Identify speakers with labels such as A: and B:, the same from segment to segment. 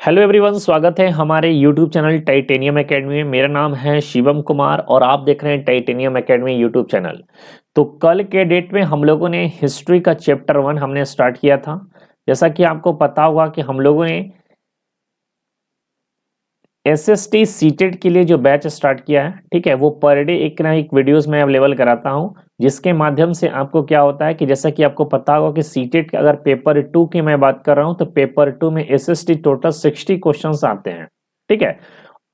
A: Hello everyone, स्वागत है हमारे यूट्यूब चैनल टाइटेनियम एकेडमी में। मेरा नाम है शिवम कुमार और आप देख रहे हैं टाइटेनियम एकेडमी यूट्यूब चैनल। तो कल के डेट में हम लोगों ने हिस्ट्री का चैप्टर 1 हमने स्टार्ट किया था। जैसा कि आपको पता होगा कि हम लोगों ने एसएसटी सीटेट के लिए जो बैच स्टार्ट किया है, ठीक है, वो पर डे एक ना एक वीडियोस में अवेलेबल कराता हूँ, जिसके माध्यम से आपको क्या होता है कि जैसा कि आपको पता होगा कि सीटेट अगर पेपर 2 की मैं बात कर रहा हूँ तो पेपर 2 में एसएसटी टोटल 60 क्वेश्चंस आते हैं, ठीक है।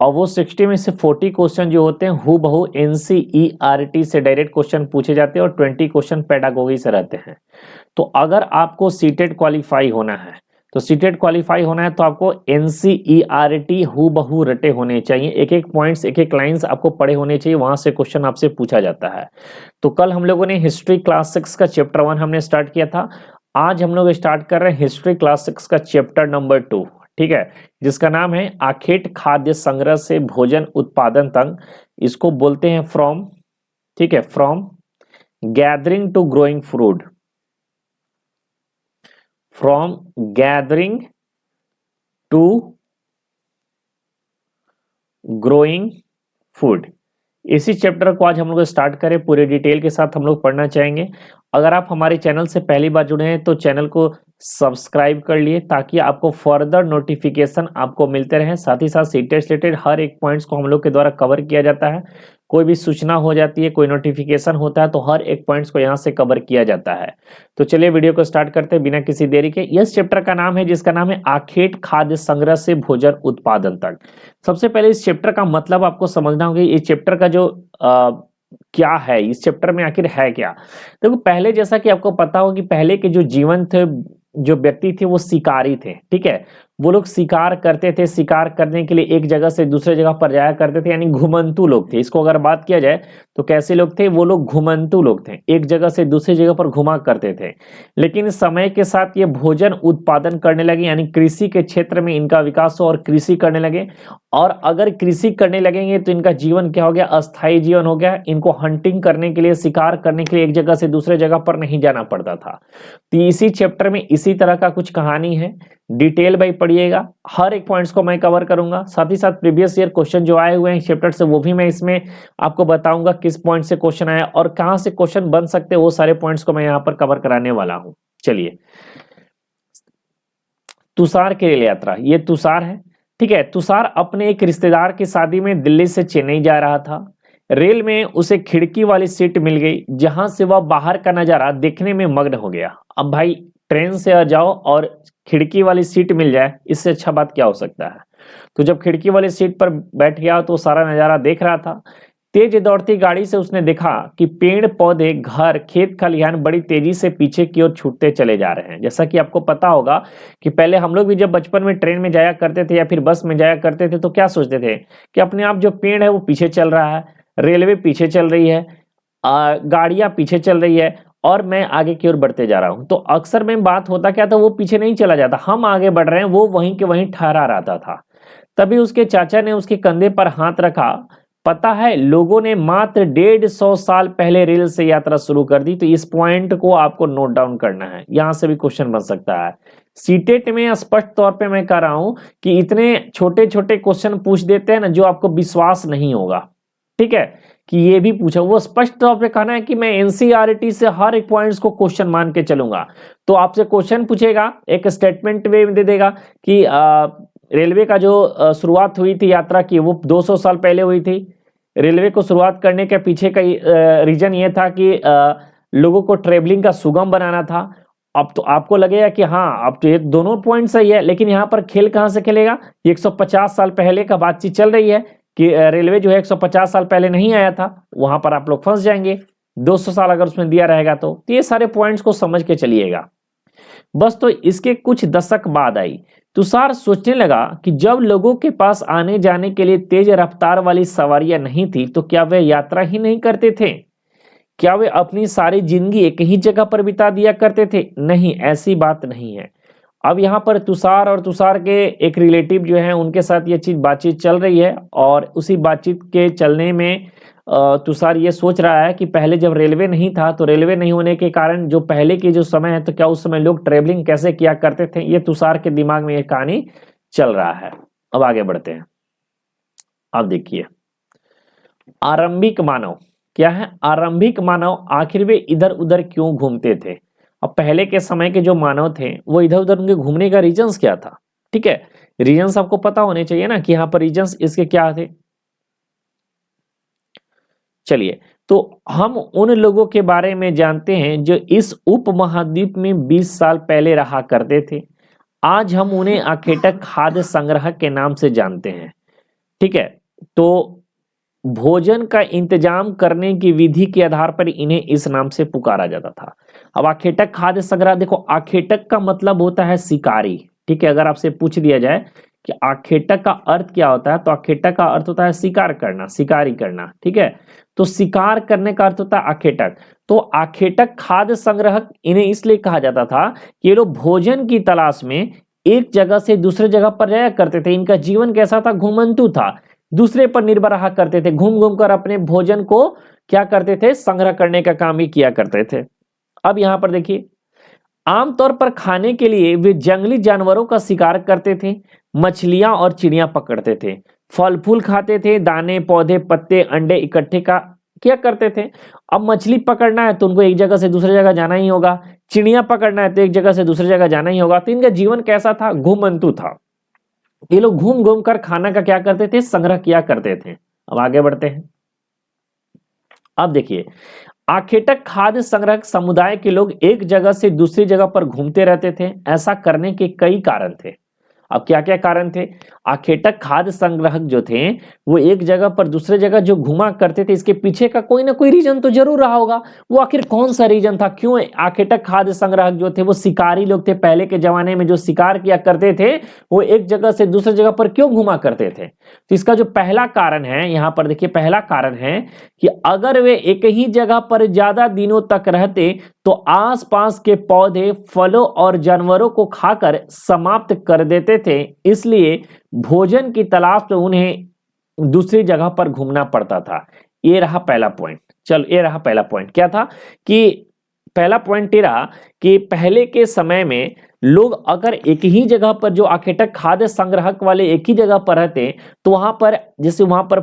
A: और वो 60 में से 40 क्वेश्चन जो होते हैं हूबहू एनसीईआरटी से डायरेक्ट क्वेश्चन पूछे जाते हैं और 20 क्वेश्चन पेडागोगी से रहते हैं। तो अगर आपको सीटेट क्वालिफाई होना है तो आपको एनसीईआरटी हूबहू रटे होने चाहिए। एक एक पॉइंट्स, एक एक लाइंस आपको पढ़े होने चाहिए, वहां से क्वेश्चन आपसे पूछा जाता है। तो कल हम लोगों ने हिस्ट्री क्लास 6 का चैप्टर 1 हमने स्टार्ट किया था। आज हम लोग स्टार्ट कर रहे हैं हिस्ट्री क्लास 6 का चैप्टर नंबर 2, ठीक है, जिसका नाम है आखेट खाद्य संग्रह से भोजन उत्पादन तक। इसको बोलते हैं फ्रॉम, ठीक है, from gathering to growing food, from gathering to growing food. इसी चैप्टर को आज हम लोग स्टार्ट करें, पूरे डिटेल के साथ हम लोग पढ़ना चाहेंगे। अगर आप हमारे चैनल से पहली बार जुड़े हैं तो चैनल को सब्सक्राइब कर लिए ताकि आपको फर्दर नोटिफिकेशन आपको मिलते रहे। साथ ही साथ सीटेट से रिलेटेड हर एक पॉइंट्स को हम लोग के द्वारा कवर किया जाता है। कोई भी सूचना हो जाती है, कोई नोटिफिकेशन होता है तो हर एक पॉइंट्स को यहाँ से कवर किया जाता है। तो चलिए वीडियो को स्टार्ट करते हैं बिना किसी देरी के। इस चैप्टर का नाम है, जिसका नाम है आखेट खाद्य संग्रह से भोजन उत्पादन तक। सबसे पहले इस चैप्टर का मतलब आपको समझना होगा। इस चैप्टर का जो क्या है, इस चैप्टर में आखिर है क्या। देखो, पहले जैसा कि आपको पता हो कि पहले के जो जीवन थे, जो व्यक्ति थे वो शिकारी थे, ठीक है। वो लोग शिकार करते थे, शिकार करने के लिए एक जगह से दूसरे जगह पर जाया करते थे, यानी घुमंतू लोग थे। इसको अगर बात किया जाए तो कैसे लोग थे, वो लोग घुमंतू लोग थे, एक जगह से दूसरी जगह पर घुमा करते थे। लेकिन समय के साथ ये भोजन उत्पादन करने लगे, यानी कृषि के क्षेत्र में इनका विकास हो और कृषि करने लगे। और अगर कृषि करने लगेंगे तो इनका जीवन क्या हो गया, अस्थायी जीवन हो गया। इनको हंटिंग करने के लिए, शिकार करने के लिए एक जगह से दूसरे जगह पर नहीं जाना पड़ता था। तो इसी चैप्टर में इसी तरह का कुछ कहानी है। डिटेल भाई पढ़िएगा, हर एक पॉइंट्स को मैं कवर करूंगा। साथ ही साथ प्रीवियस ईयर क्वेश्चन जो आए हुए हैं चैप्टर से, वो भी मैं इसमें आपको बताऊंगा किस पॉइंट से क्वेश्चन आया और कहां से क्वेश्चन बन सकते हैं। वो सारे पॉइंट्स को मैं यहाँ पर कवर कराने वाला हूं। चलिए, तुषार की रेल यात्रा, ये तुषार है, ठीक है। तुषार अपने एक रिश्तेदार की शादी में दिल्ली से चेन्नई जा रहा था। रेल में उसे खिड़की वाली सीट मिल गई, जहां से वह बाहर का नजारा देखने में मग्न हो गया। अब भाई, ट्रेन से आ जाओ और खिड़की वाली सीट मिल जाए, इससे अच्छा बात क्या हो सकता है। तो जब खिड़की वाली सीट पर बैठ गया तो सारा नजारा देख रहा था। तेज दौड़ती गाड़ी से उसने देखा कि पेड़ पौधे, घर, खेत खलिहान बड़ी तेजी से पीछे की ओर छूटते चले जा रहे हैं। जैसा कि आपको पता होगा कि पहले हम लोग भी जब बचपन में ट्रेन में जाया करते थे या फिर बस में जाया करते थे तो क्या सोचते थे कि अपने आप जो पेड़ है वो पीछे चल रहा है, रेलवे पीछे चल रही है, गाड़ियां पीछे चल रही है और मैं आगे की ओर बढ़ते जा रहा हूं। तो अक्सर में बात होता क्या था, वो पीछे नहीं चला जाता, हम आगे बढ़ रहे हैं, वो वहीं के वहीं ठहरा रहता था। तभी उसके चाचा ने उसके कंधे पर हाथ रखा। पता है, लोगों ने मात्र 150 साल पहले रेल से यात्रा शुरू कर दी। तो इस पॉइंट को आपको नोट डाउन करना है, यहां से भी क्वेश्चन बन सकता है। सीटेट में स्पष्ट तौर पे मैं कह रहा हूं कि इतने छोटे छोटे क्वेश्चन पूछ देते हैं ना, जो आपको विश्वास नहीं होगा, ठीक है, कि ये भी पूछा। वो स्पष्ट तौर पे कहना है कि मैं एनसीईआरटी से हर एक पॉइंट्स को क्वेश्चन मान के चलूंगा। तो आपसे क्वेश्चन पूछेगा, एक स्टेटमेंट वे में दे देगा कि रेलवे का जो शुरुआत हुई थी यात्रा की, वो 200 साल पहले हुई थी। रेलवे को शुरुआत करने के पीछे का रीजन ये था कि लोगों को ट्रेवलिंग का सुगम बनाना था। अब तो आपको लगेगा कि हाँ, अब तो ये दोनों पॉइंट सही है, लेकिन यहाँ पर खेल कहाँ से खेलेगा। 150 साल पहले का बातचीत चल रही है कि रेलवे जो है 150 साल पहले नहीं आया था, वहां पर आप लोग फंस जाएंगे। 200 साल अगर उसमें दिया रहेगा तो ये सारे पॉइंट्स को समझ के चलिएगा बस। तो इसके कुछ दशक बाद आई। तुषार सोचने लगा कि जब लोगों के पास आने जाने के लिए तेज रफ्तार वाली सवारियां नहीं थी तो क्या वे यात्रा ही नहीं करते थे। क्या वे अपनी सारी जिंदगी एक ही जगह पर बिता दिया करते थे। नहीं, ऐसी बात नहीं है। अब यहाँ पर तुषार और तुषार के एक रिलेटिव जो है, उनके साथ ये चीज बातचीत चल रही है और उसी बातचीत के चलने में तुषार ये सोच रहा है कि पहले जब रेलवे नहीं था तो रेलवे नहीं होने के कारण जो पहले के जो समय है, तो क्या उस समय लोग ट्रेवलिंग कैसे किया करते थे। ये तुषार के दिमाग में ये कहानी चल रहा है। अब आगे बढ़ते हैं। अब देखिए, आरंभिक मानव क्या है? आरंभिक मानव आखिर वे इधर उधर क्यों घूमते थे? अब पहले के समय के जो मानव थे वो इधर उधर उनके घूमने का रीजंस क्या था? ठीक है, रीजंस आपको पता होने चाहिए ना कि यहाँ पर रीजंस इसके क्या थे। चलिए, तो हम उन लोगों के बारे में जानते हैं जो इस उपमहाद्वीप में 20 साल पहले रहा करते थे। आज हम उन्हें आखेटक खाद्य संग्रह के नाम से जानते हैं। ठीक है, तो भोजन का इंतजाम करने की विधि के आधार पर इन्हें इस नाम से पुकारा जाता था। अब आखेटक खाद्य संग्रह, देखो आखेटक का मतलब होता है शिकारी। ठीक है, अगर आपसे पूछ दिया जाए कि आखेटक का अर्थ क्या होता है, तो आखेटक का अर्थ होता है शिकार करना, शिकारी करना। ठीक है, तो शिकार करने का अर्थ होता है आखेटक। तो आखेटक खाद्य संग्रह इन्हें इसलिए कहा जाता था कि ये लोग भोजन की तलाश में एक जगह से दूसरे जगह पर जाया करते थे। इनका जीवन कैसा था? घुमंतु था, दूसरे पर निर्भर रहा करते थे, घूम घूम कर अपने भोजन को क्या करते थे? संग्रह करने का काम ही किया करते थे। अब यहां पर देखिए, आमतौर पर खाने के लिए वे जंगली जानवरों का शिकार करते थे, मछलियां और चिड़ियां पकड़ते थे, फल फूल खाते थे, दाने पौधे पत्ते अंडे इकट्ठे क्या करते थे। अब मछली पकड़ना है तो उनको एक जगह से दूसरी जगह जाना ही होगा, चिड़ियां पकड़ना है तो एक जगह से दूसरी जगह जाना ही होगा। तो इनका जीवन कैसा था? घुमंतु था। ये लोग घूम घूम कर खाना का क्या करते थे? संग्रह किया करते थे। अब आगे बढ़ते हैं। अब देखिए, आखेटक खाद्य संग्रह समुदाय के लोग एक जगह से दूसरी जगह पर घूमते रहते थे। ऐसा करने के कई कारण थे। अब क्या क्या कारण थे? आखेटक खाद्य संग्राहक जो थे वो एक जगह पर दूसरे जगह जो घुमा करते थे, इसके पीछे का कोई ना कोई रीजन तो जरूर रहा होगा। वो आखिर कौन सा रीजन था? क्यों आखेटक खाद्य संग्राहक जो थे वो शिकारी लोग थे, पहले के जमाने में जो शिकार किया करते थे वो एक जगह से दूसरे जगह पर क्यों घुमा करते थे? तो इसका जो पहला कारण है, यहां पर देखिए, पहला कारण है कि अगर वे एक ही जगह पर ज्यादा दिनों तक रहते तो आसपास के पौधे फलों और जानवरों को खाकर समाप्त कर देते थे, इसलिए भोजन की तलाश में उन्हें दूसरी जगह पर घूमना पड़ता था। ये रहा पहला पॉइंट। चलो, ये रहा पहला पॉइंट। क्या था कि पहला पॉइंट ये रहा कि पहले के समय में लोग अगर एक ही जगह पर, जो आखेटक खाद्य संग्राहक वाले एक ही जगह पर रहते, तो वहां पर जैसे वहां पर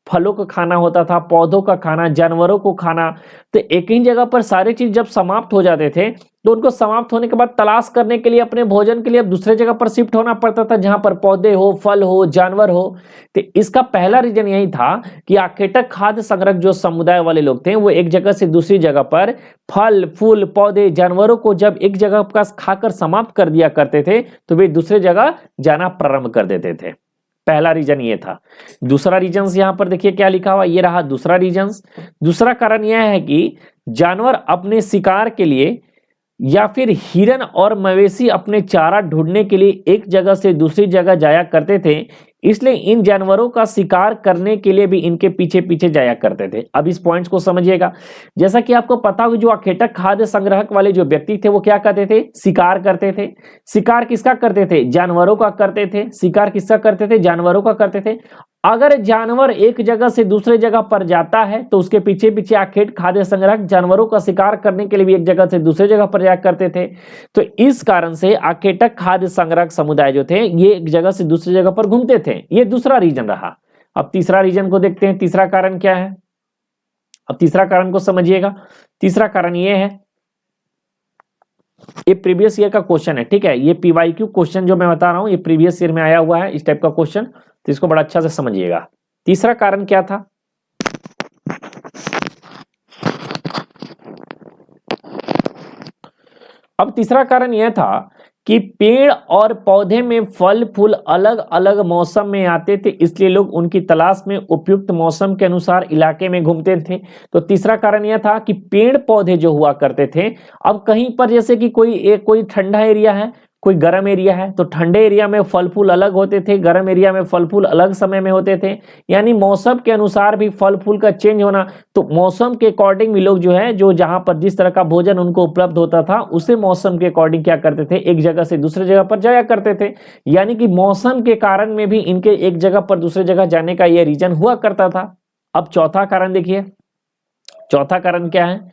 A: फलों का खाना होता था, पौधों का खाना, जानवरों को खाना, तो एक ही जगह पर सारे चीज जब समाप्त हो जाते थे तो उनको समाप्त होने के बाद तलाश करने के लिए अपने भोजन के लिए अब दूसरे जगह पर शिफ्ट होना पड़ता था जहां पर पौधे हो, फल हो, जानवर हो। तो इसका पहला रीजन यही था कि आखेटक खाद्य संग्रह जो समुदाय वाले लोग थे वो एक जगह से दूसरी जगह पर फल फूल पौधे जानवरों को जब एक जगह का खाकर समाप्त कर दिया करते थे तो वे दूसरे जगह जाना प्रारंभ कर देते थे। पहला रीजन ये था। दूसरा रीजन यहां पर देखिए क्या लिखा हुआ, ये रहा दूसरा रीजन। दूसरा कारण यह है कि जानवर अपने शिकार के लिए या फिर हिरन और मवेशी अपने चारा ढूंढने के लिए एक जगह से दूसरी जगह जाया करते थे, इसलिए इन जानवरों का शिकार करने के लिए भी इनके पीछे पीछे जाया करते थे। अब इस पॉइंट्स को समझिएगा। जैसा कि आपको पता होगा, जो आखेटक खाद्य संग्राहक वाले जो व्यक्ति थे वो क्या करते थे? शिकार करते थे। शिकार किसका करते थे? जानवरों का करते थे। शिकार किसका करते थे? जानवरों का करते थे। अगर जानवर एक जगह से दूसरे जगह पर जाता है तो उसके पीछे पीछे आखेट खाद्य संग्राहक जानवरों का शिकार करने के लिए भी एक जगह से दूसरे जगह पर जाया करते थे। तो इस कारण से आखेटक खाद्य संग्राहक समुदाय जो थे ये एक जगह से दूसरी जगह पर घूमते थे। ये दूसरा रीजन रहा। अब तीसरा रीजन को देखते हैं। तीसरा कारण क्या है? अब तीसरा कारण को समझिएगा। तीसरा कारण ये है, ये प्रीवियस ईयर का क्वेश्चन है। ठीक है, ये पीवाईक्यू क्वेश्चन जो मैं बता रहा हूं ये प्रीवियस ईयर में आया हुआ है, इस टाइप का क्वेश्चन, तो इसको बड़ा अच्छा से समझिएगा। तीसरा कारण क्या था? अब तीसरा कारण यह था कि पेड़ और पौधे में फल फूल अलग अलग मौसम में आते थे, इसलिए लोग उनकी तलाश में उपयुक्त मौसम के अनुसार इलाके में घूमते थे। तो तीसरा कारण यह था कि पेड़ पौधे जो हुआ करते थे, अब कहीं पर जैसे कि कोई ठंडा एरिया है, कोई गर्म एरिया है, तो ठंडे एरिया में फल फूल अलग होते थे, गर्म एरिया में फल फूल अलग समय में होते थे। यानी मौसम के अनुसार भी फल फूल का चेंज होना। तो मौसम के अकॉर्डिंग भी लोग जो है, जो जहां पर जिस तरह का भोजन उनको उपलब्ध होता था उसे मौसम के अकॉर्डिंग क्या करते थे? एक जगह से दूसरे जगह पर जाया करते थे। यानी कि मौसम के कारण में भी इनके एक जगह पर दूसरे जगह जाने का यह रीजन हुआ करता था। अब चौथा कारण देखिए, चौथा कारण क्या है?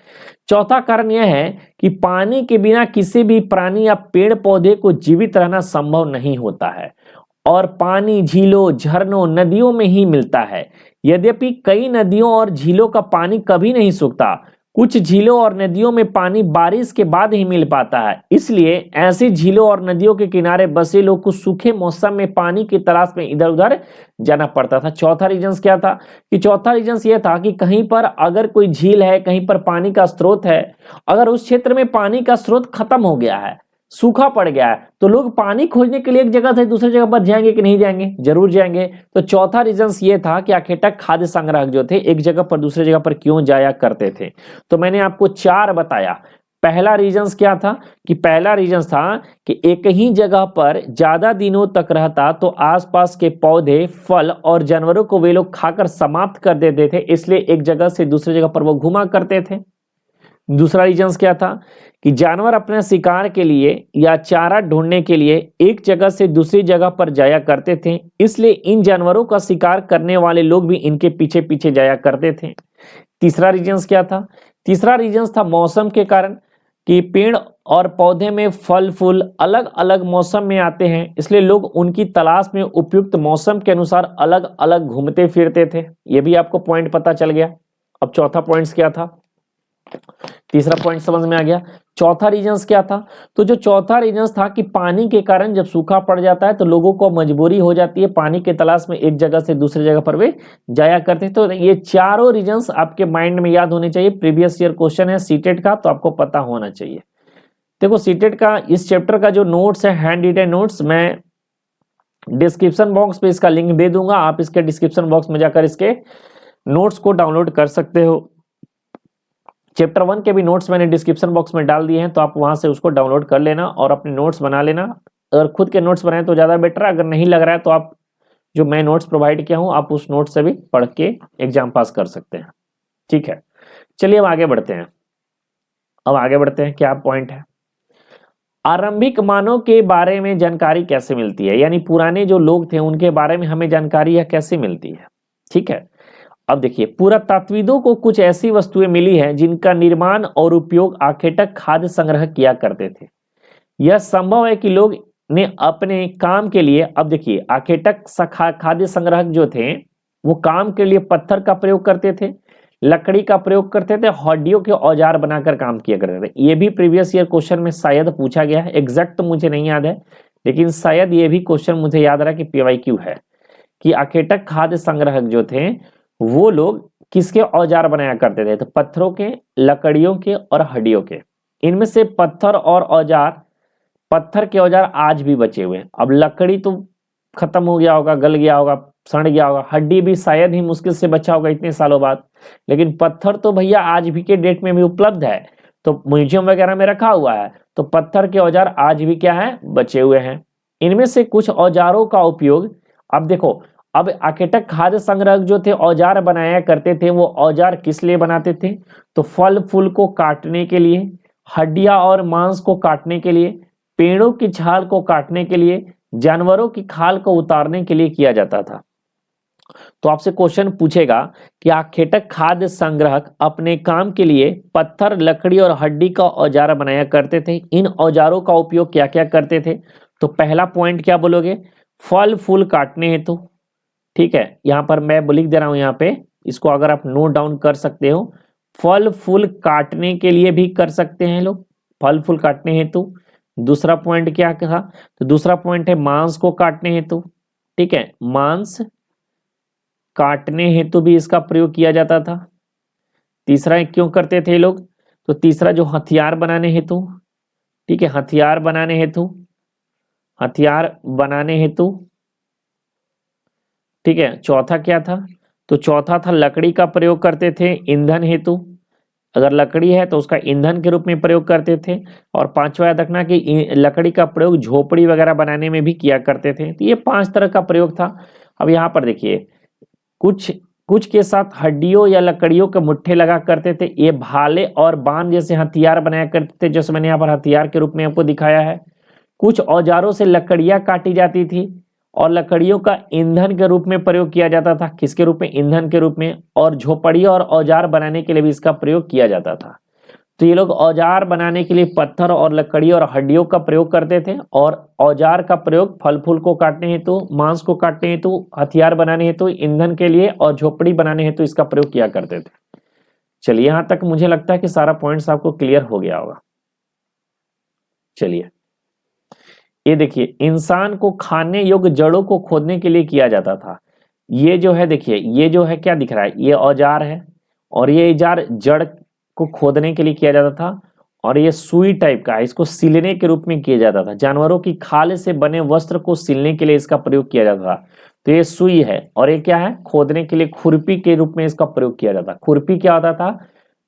A: चौथा कारण यह है कि पानी के बिना किसी भी प्राणी या पेड़ पौधे को जीवित रहना संभव नहीं होता है और पानी झीलों, झरनों, नदियों में ही मिलता है। यद्यपि कई नदियों और झीलों का पानी कभी नहीं सूखता, कुछ झीलों और नदियों में पानी बारिश के बाद ही मिल पाता है। इसलिए ऐसी झीलों और नदियों के किनारे बसे लोग को सूखे मौसम में पानी की तलाश में इधर उधर जाना पड़ता था। चौथा रीजन क्या था? कि चौथा रीजन यह था कि कहीं पर अगर कोई झील है, कहीं पर पानी का स्रोत है, अगर उस क्षेत्र में पानी का स्रोत खत्म हो गया है, सूखा पड़ गया है, तो लोग पानी खोजने के लिए एक जगह से दूसरी जगह पर जाएंगे कि नहीं जाएंगे? जरूर जाएंगे। तो चौथा रीजन ये था कि आखेटक खाद्य संग्राहक जो थे एक जगह पर दूसरी जगह पर क्यों जाया करते थे। तो मैंने आपको 4 बताया। पहला रीजन क्या था? कि पहला रीजन था कि एक ही जगह पर ज्यादा दिनों तक रहता तो आसपास के पौधे, फल और जानवरों को वे लोग खाकर समाप्त कर देते थे, इसलिए एक जगह से दूसरी जगह पर वो घुमा करते थे। दूसरा रीजन क्या था? कि जानवर अपने शिकार के लिए या चारा ढूंढने के लिए एक जगह से दूसरी जगह पर जाया करते थे, इसलिए इन जानवरों का शिकार करने वाले लोग भी इनके पीछे पीछे जाया करते थे। तीसरा रीजन क्या था? तीसरा रीजन था मौसम के कारण, कि पेड़ और पौधे में फल फूल अलग अलग मौसम में आते हैं, इसलिए लोग उनकी तलाश में उपयुक्त मौसम के अनुसार अलग अलग घूमते फिरते थे। यह भी आपको पॉइंट पता चल गया। अब चौथा पॉइंट क्या था? तीसरा पॉइंट समझ में आ गया। चौथा रीजन क्या था? तो जो चौथा रीजन था कि पानी के कारण जब सूखा पड़ जाता है तो लोगों को मजबूरी हो जाती है पानी के तलाश में एक जगह से दूसरी जगह पर वे जाया करते हैं। तो ये चारों रीजंस आपके माइंड में याद होने चाहिए। प्रीवियस ईयर क्वेश्चन है सीटेट का, तो आपको पता होना चाहिए। देखो सीटेट का इस चैप्टर का जो नोट्स है, हैंड रिटन नोट्स, मैं डिस्क्रिप्शन बॉक्स पे इसका लिंक दे दूंगा। आप इसके डिस्क्रिप्शन बॉक्स में जाकर इसके नोट्स को डाउनलोड कर सकते हो। चैप्टर 1 के भी नोट्स मैंने डिस्क्रिप्शन बॉक्स में डाल दिए हैं, तो आप वहां से उसको डाउनलोड कर लेना और अपने नोट्स बना लेना। अगर खुद के नोट्स बनाए तो ज़्यादा बेटर है, अगर नहीं लग रहा है तो आप जो मैं नोट्स प्रोवाइड किया हूं आप उस नोट से भी पढ़ के एग्जाम पास कर सकते हैं। ठीक है, चलिए अब आगे बढ़ते हैं। क्या पॉइंट है? आरंभिक मानव के बारे में जानकारी कैसे मिलती है, यानी पुराने जो लोग थे उनके बारे में हमें जानकारी यह कैसे मिलती है। ठीक है, अब देखिए, पुरातत्वविदों को कुछ ऐसी वस्तुएं मिली हैं जिनका निर्माण और उपयोग आखेटक खाद्य संग्रह किया करते थे। यह संभव है कि लोग ने अपने काम के लिए, अब देखिए आखेटक खाद्य संग्राहक जो थे वो काम के लिए पत्थर का प्रयोग करते थे, लकड़ी का प्रयोग करते थे, हड्डियों के औजार बनाकर काम किया करते थे। ये भी प्रीवियस ईयर क्वेश्चन में शायद पूछा गया है, एग्जैक्ट तो मुझे नहीं याद है, लेकिन शायद ये भी क्वेश्चन मुझे याद रहा कि PYQ है कि आखेटक खाद्य संग्राहक जो थे वो लोग किसके औजार बनाया करते थे? तो पत्थरों के, लकड़ियों के और हड्डियों के। इनमें से पत्थर और औजार, पत्थर के औजार आज भी बचे हुए हैं। अब लकड़ी तो खत्म हो गया होगा, गल गया होगा, सड़ गया होगा, हड्डी भी शायद ही मुश्किल से बचा होगा इतने सालों बाद, लेकिन पत्थर तो भैया आज भी के डेट में भी उपलब्ध है, तो म्यूजियम वगैरह में रखा हुआ है। तो पत्थर के औजार आज भी क्या है? बचे हुए हैं। इनमें से कुछ औजारों का उपयोग, अब देखो, अब आखेटक खाद्य संग्रहक जो थे औजार बनाया करते थे, वो औजार किस लिए बनाते थे? तो फल फूल को काटने के लिए, हड्डियां और मांस को काटने के लिए, पेड़ों की छाल को काटने के लिए, जानवरों की खाल को उतारने के लिए किया जाता था। तो आपसे क्वेश्चन पूछेगा कि आखेटक खाद्य संग्रहक अपने काम के लिए पत्थर, लकड़ी और हड्डी का औजार बनाया करते थे। इन औजारों का उपयोग क्या क्या करते थे? तो पहला पॉइंट क्या बोलोगे? फल फूल काटने हेतु। ठीक है, यहां पर मैं लिख दे रहा हूं, यहाँ पे इसको अगर आप नोट डाउन कर सकते हो, फल फूल काटने के लिए भी कर सकते हैं लोग, फल फूल काटने हेतु। दूसरा पॉइंट क्या कहा? तो दूसरा पॉइंट है मांस को काटने हेतु। ठीक है, मांस काटने हेतु भी इसका प्रयोग किया जाता था। तीसरा क्यों करते थे लोग? तो तीसरा जो हथियार बनाने हेतु। ठीक है, हथियार बनाने हेतु। ठीक है, चौथा क्या था? तो चौथा था लकड़ी का प्रयोग करते थे ईंधन हेतु। अगर लकड़ी है तो उसका ईंधन के रूप में प्रयोग करते थे। और पांचवा याद रखना कि लकड़ी का प्रयोग झोपड़ी वगैरह बनाने में भी किया करते थे। तो ये 5 तरह का प्रयोग था। अब यहाँ पर देखिए, कुछ के साथ हड्डियों या लकड़ियों के मुट्ठे लगा करते थे। ये भाले और बाण जैसे हथियार बनाया करते थे, जैसे मैंने यहाँ पर हथियार के रूप में आपको दिखाया है। कुछ औजारों से लकड़ियां काटी जाती थी और लकड़ियों का ईंधन के रूप में प्रयोग किया जाता था। किसके रूप में? ईंधन के रूप में। और झोपड़ी और औजार बनाने के लिए भी इसका प्रयोग किया जाता था। तो ये लोग औजार बनाने के लिए पत्थर और लकड़ी और हड्डियों का प्रयोग करते थे, और औजार का प्रयोग फल फूल को काटने हेतु, मांस को काटने हेतु, हथियार बनाने हेतु, ईंधन के लिए और झोपड़ी बनाने हेतु इसका प्रयोग किया करते थे। चलिए, यहां तक मुझे लगता है कि सारा पॉइंट्स आपको क्लियर हो गया होगा। चलिए, ये देखिए, इंसान को खाने योग्य जड़ों को खोदने के लिए किया जाता था। ये जो है, देखिए, ये जो है क्या दिख रहा है? ये औजार है, और ये औजार जड़ को खोदने के लिए किया जाता था। और ये सुई टाइप का है, इसको सिलने के रूप में किया जाता था। जानवरों की खाल से बने वस्त्र को सिलने के लिए इसका प्रयोग किया जाता था। तो ये सुई है, और ये क्या है? खोदने के लिए खुरपी के रूप में इसका प्रयोग किया जाता। खुरपी क्या होता था?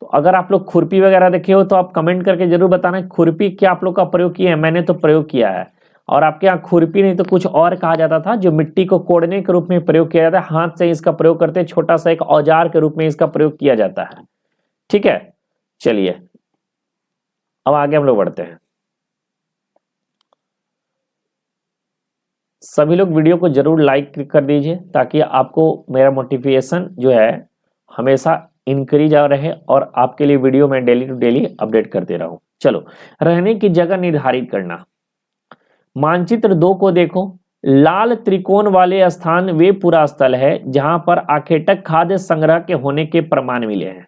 A: तो अगर आप लोग खुरपी वगैरह देखे हो तो आप कमेंट करके जरूर बताना, खुरपी क्या आप लोग का प्रयोग किया है? मैंने तो प्रयोग किया है। और आपके यहाँ खुरपी नहीं तो कुछ और कहा जाता था, जो मिट्टी को कोड़ने के रूप में प्रयोग किया जाता है। हाथ से इसका प्रयोग करते हैं, छोटा सा एक औजार के रूप में इसका प्रयोग किया जाता है। ठीक है, चलिए अब आगे हम लोग बढ़ते हैं। सभी लोग वीडियो को जरूर लाइक कर दीजिए, ताकि आपको मेरा मोटिवेशन जो है हमेशा इंक्रीज आ रहे, और आपके लिए वीडियो मैं डेली टू डेली अपडेट करते रहूं। चलो, रहने की जगह निर्धारित करना। मानचित्र 2 को देखो। लाल त्रिकोण वाले स्थान वे पूरा स्थल है जहां पर आखेटक खाद्य संग्रह के होने के प्रमाण मिले हैं।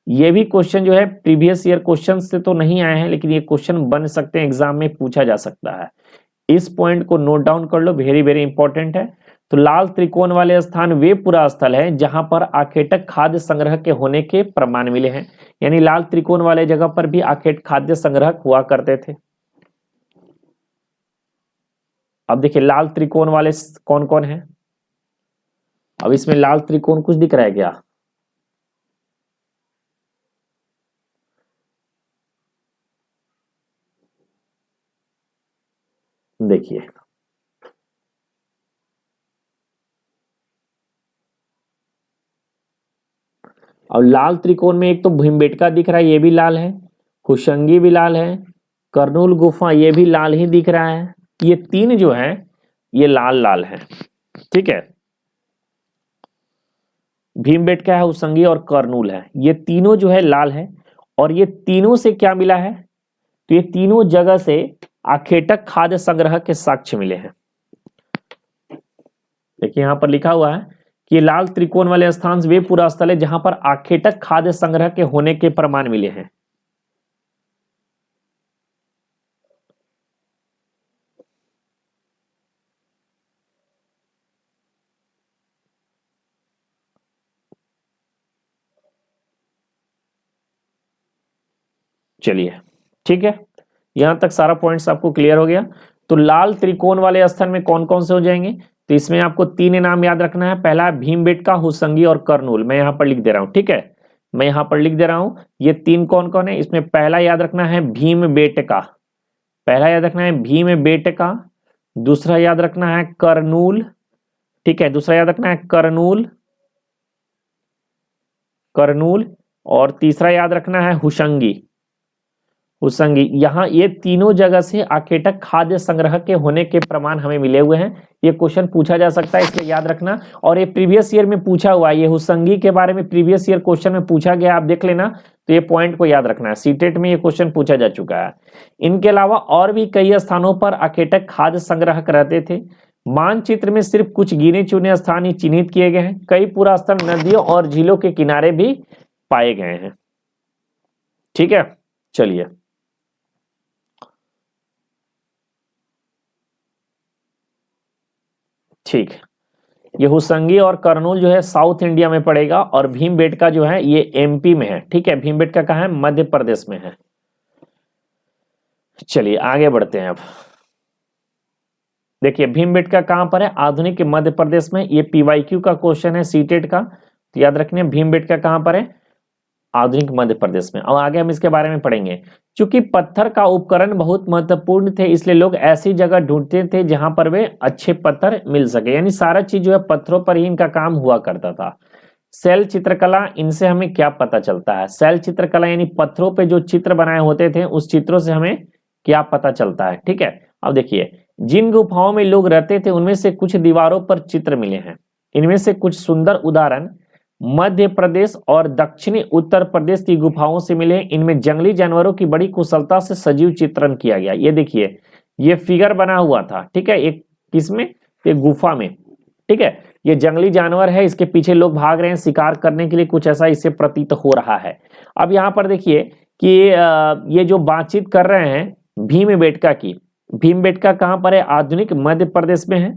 A: ये भी क्वेश्चन जो है प्रीवियस ईयर क्वेश्चन से तो नहीं आए हैं, लेकिन ये क्वेश्चन बन सकते हैं, एग्जाम में पूछा जा सकता है। इस पॉइंट को नोट डाउन कर लो, वेरी वेरी इंपॉर्टेंट है। तो लाल त्रिकोण वाले स्थान वे पूरा स्थल है जहां पर आखेटक खाद्य संग्रह के होने के प्रमाण मिले हैं। यानी लाल त्रिकोण वाले जगह पर भी आखेट खाद्य संग्रह हुआ करते थे। अब देखिए, लाल त्रिकोण वाले कौन कौन है? अब इसमें लाल त्रिकोण कुछ दिख रहा है क्या? देखिए, अब लाल त्रिकोण में एक तो भीमबेटका दिख रहा है, ये भी लाल है। हुशंगी भी लाल है। कर्नूल गुफा ये भी लाल ही दिख रहा है। ये तीन जो है ये लाल लाल है। ठीक है, भीमबेटका है, हुशंगी और कर्नूल है, ये तीनों जो है लाल है। और ये तीनों से क्या मिला है? तो ये तीनों जगह से आखेटक खाद्य संग्रह के साक्ष्य मिले हैं। देखिए, यहां पर लिखा हुआ है कि लाल त्रिकोण वाले स्थान वे पूरा स्थल है जहां पर आखेटक खाद्य संग्रह के होने के प्रमाण मिले हैं। चलिए, ठीक है, यहां तक सारा पॉइंट्स आपको क्लियर हो गया। तो लाल त्रिकोण वाले स्थान में कौन कौन से हो जाएंगे? तो इसमें आपको तीन नाम याद रखना है। पहला भीमबेटका, हुशंगी और कर्नूल। मैं यहां पर लिख दे रहा हूं, ठीक है, मैं यहां पर लिख दे रहा हूं। ये तीन कौन कौन है? इसमें पहला याद रखना है भीमबेटका, पहला याद रखना है भीमबेटका। दूसरा याद रखना है कर्नूल, ठीक है, दूसरा याद रखना है कर्नूल, कर्नूल। और तीसरा याद रखना है हुशंगी, हुशंगी। यहाँ ये तीनों जगह से आखेटक खाद्य संग्रह के होने के प्रमाण हमें मिले हुए हैं। ये क्वेश्चन पूछा जा सकता है, इसलिए याद रखना। और ये प्रीवियस ईयर में पूछा हुआ है, ये हुशंगी के बारे में प्रीवियस ईयर क्वेश्चन में पूछा गया, आप देख लेना। तो ये पॉइंट को याद रखना है, सीटेट में ये क्वेश्चन पूछा जा चुका है। इनके अलावा और भी कई स्थानों पर आखेटक खाद्य संग्रह रहते थे। मानचित्र में सिर्फ कुछ गिने चुने स्थान ही चिन्हित किए गए हैं। कई पूरा स्थल नदियों और झीलों के किनारे भी पाए गए हैं। ठीक है, चलिए, ठीक है। ये हुशंगी और कर्नूल जो है साउथ इंडिया में पड़ेगा, और भीमबेटका जो है ये एमपी में है। ठीक है, भीमबेटका कहाँ है? मध्य प्रदेश में है। चलिए आगे बढ़ते हैं। अब देखिए, भीमबेटका कहां पर है? आधुनिक मध्य प्रदेश में। ये पीवाईक्यू का क्वेश्चन है, सीटेट का, तो याद रखने भीमबेटका कहां पर है? आधुनिक मध्य प्रदेश में। अब आगे हम इसके बारे में पढ़ेंगे। चूंकि पत्थर का उपकरण बहुत महत्वपूर्ण थे, इसलिए लोग ऐसी जगह ढूंढते थे जहां पर वे अच्छे पत्थर मिल सके। यानी सारा चीज जो है पत्थरों पर ही इनका काम हुआ करता था। शैल चित्रकला, इनसे हमें क्या पता चलता है? शैल चित्रकला यानी पत्थरों पे जो चित्र बनाए होते थे, उस चित्रों से हमें क्या पता चलता है? ठीक है, अब देखिए, जिन गुफाओं में लोग रहते थे उनमें से कुछ दीवारों पर चित्र मिले हैं। इनमें से कुछ सुंदर उदाहरण मध्य प्रदेश और दक्षिणी उत्तर प्रदेश की गुफाओं से मिले। इनमें जंगली जानवरों की बड़ी कुशलता से सजीव चित्रण किया गया। ये देखिए, ये फिगर बना हुआ था, ठीक है, एक किसमें, एक गुफा में, ठीक है। ये जंगली जानवर है, इसके पीछे लोग भाग रहे हैं शिकार करने के लिए, कुछ ऐसा इससे प्रतीत हो रहा है। अब यहाँ पर देखिए कि ये जो बातचीत कर रहे हैं भीमबेटका की, भीमबेटका कहाँ पर है, आधुनिक मध्य प्रदेश में है।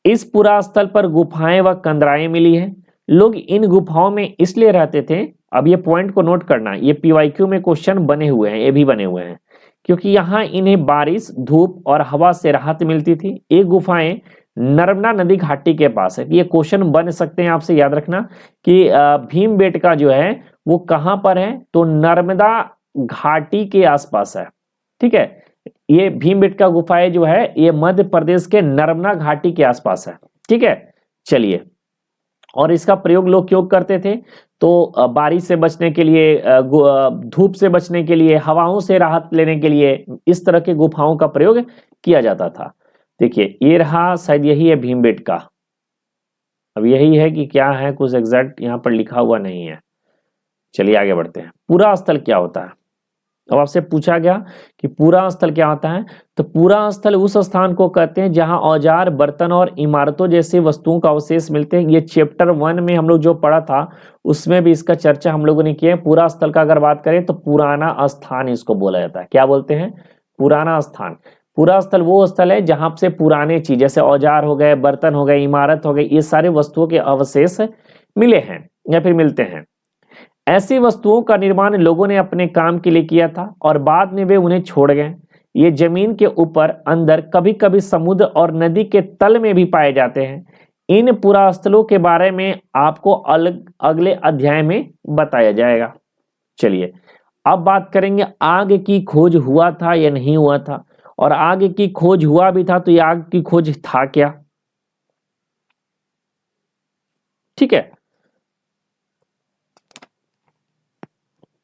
A: इस पुरा स्थल पर गुफाएं व कंदराएं मिली है। लोग इन गुफाओं में इसलिए रहते थे, अब ये पॉइंट को नोट करना, ये पीवाईक्यू में क्वेश्चन बने हुए हैं, ये भी बने हुए हैं, क्योंकि यहाँ इन्हें बारिश, धूप और हवा से राहत मिलती थी। ये गुफाएं नर्मदा नदी घाटी के पास है। ये क्वेश्चन बन सकते हैं, आपसे याद रखना कि भीमबेटका जो है वो कहां पर है, तो नर्मदा घाटी के आसपास है, ठीक है। ये भीमबेटका गुफाएं जो है ये मध्य प्रदेश के नर्मदा घाटी के आसपास है, ठीक है। चलिए, और इसका प्रयोग लोग क्यों करते थे, तो बारिश से बचने के लिए, धूप से बचने के लिए, हवाओं से राहत लेने के लिए इस तरह के गुफाओं का प्रयोग किया जाता था। देखिए ये रहा, शायद यही है भीमबेटका। अब यही है कि क्या है, कुछ एग्जैक्ट यहाँ पर लिखा हुआ नहीं है। चलिए आगे बढ़ते हैं। पूरा स्थल क्या होता है, अब आपसे पूछा गया कि पूरा स्थल क्या होता है, तो पूरा स्थल उस स्थान को कहते हैं जहां औजार, बर्तन और इमारतों जैसी वस्तुओं का अवशेष मिलते हैं। ये चैप्टर 1 में हम लोग जो पढ़ा था उसमें भी इसका चर्चा हम लोगों ने किया है। पूरा स्थल का अगर बात करें तो पुराना स्थान इसको बोला जाता है। क्या बोलते हैं, पुराना स्थान। पूरा स्थल वो स्थल है जहां से पुराने चीज जैसे औजार हो गए, बर्तन हो गए, इमारत हो गई, ये सारे वस्तुओं के अवशेष मिले हैं या फिर मिलते हैं। ऐसी वस्तुओं का निर्माण लोगों ने अपने काम के लिए किया था और बाद में वे उन्हें छोड़ गए। ये जमीन के ऊपर, अंदर, कभी कभी समुद्र और नदी के तल में भी पाए जाते हैं। इन पुरास्थलों के बारे में आपको अगले अध्याय में बताया जाएगा। चलिए अब बात करेंगे आग की खोज हुआ था या नहीं हुआ था, और आग की खोज हुआ भी था तो ये आग की खोज था क्या, ठीक है।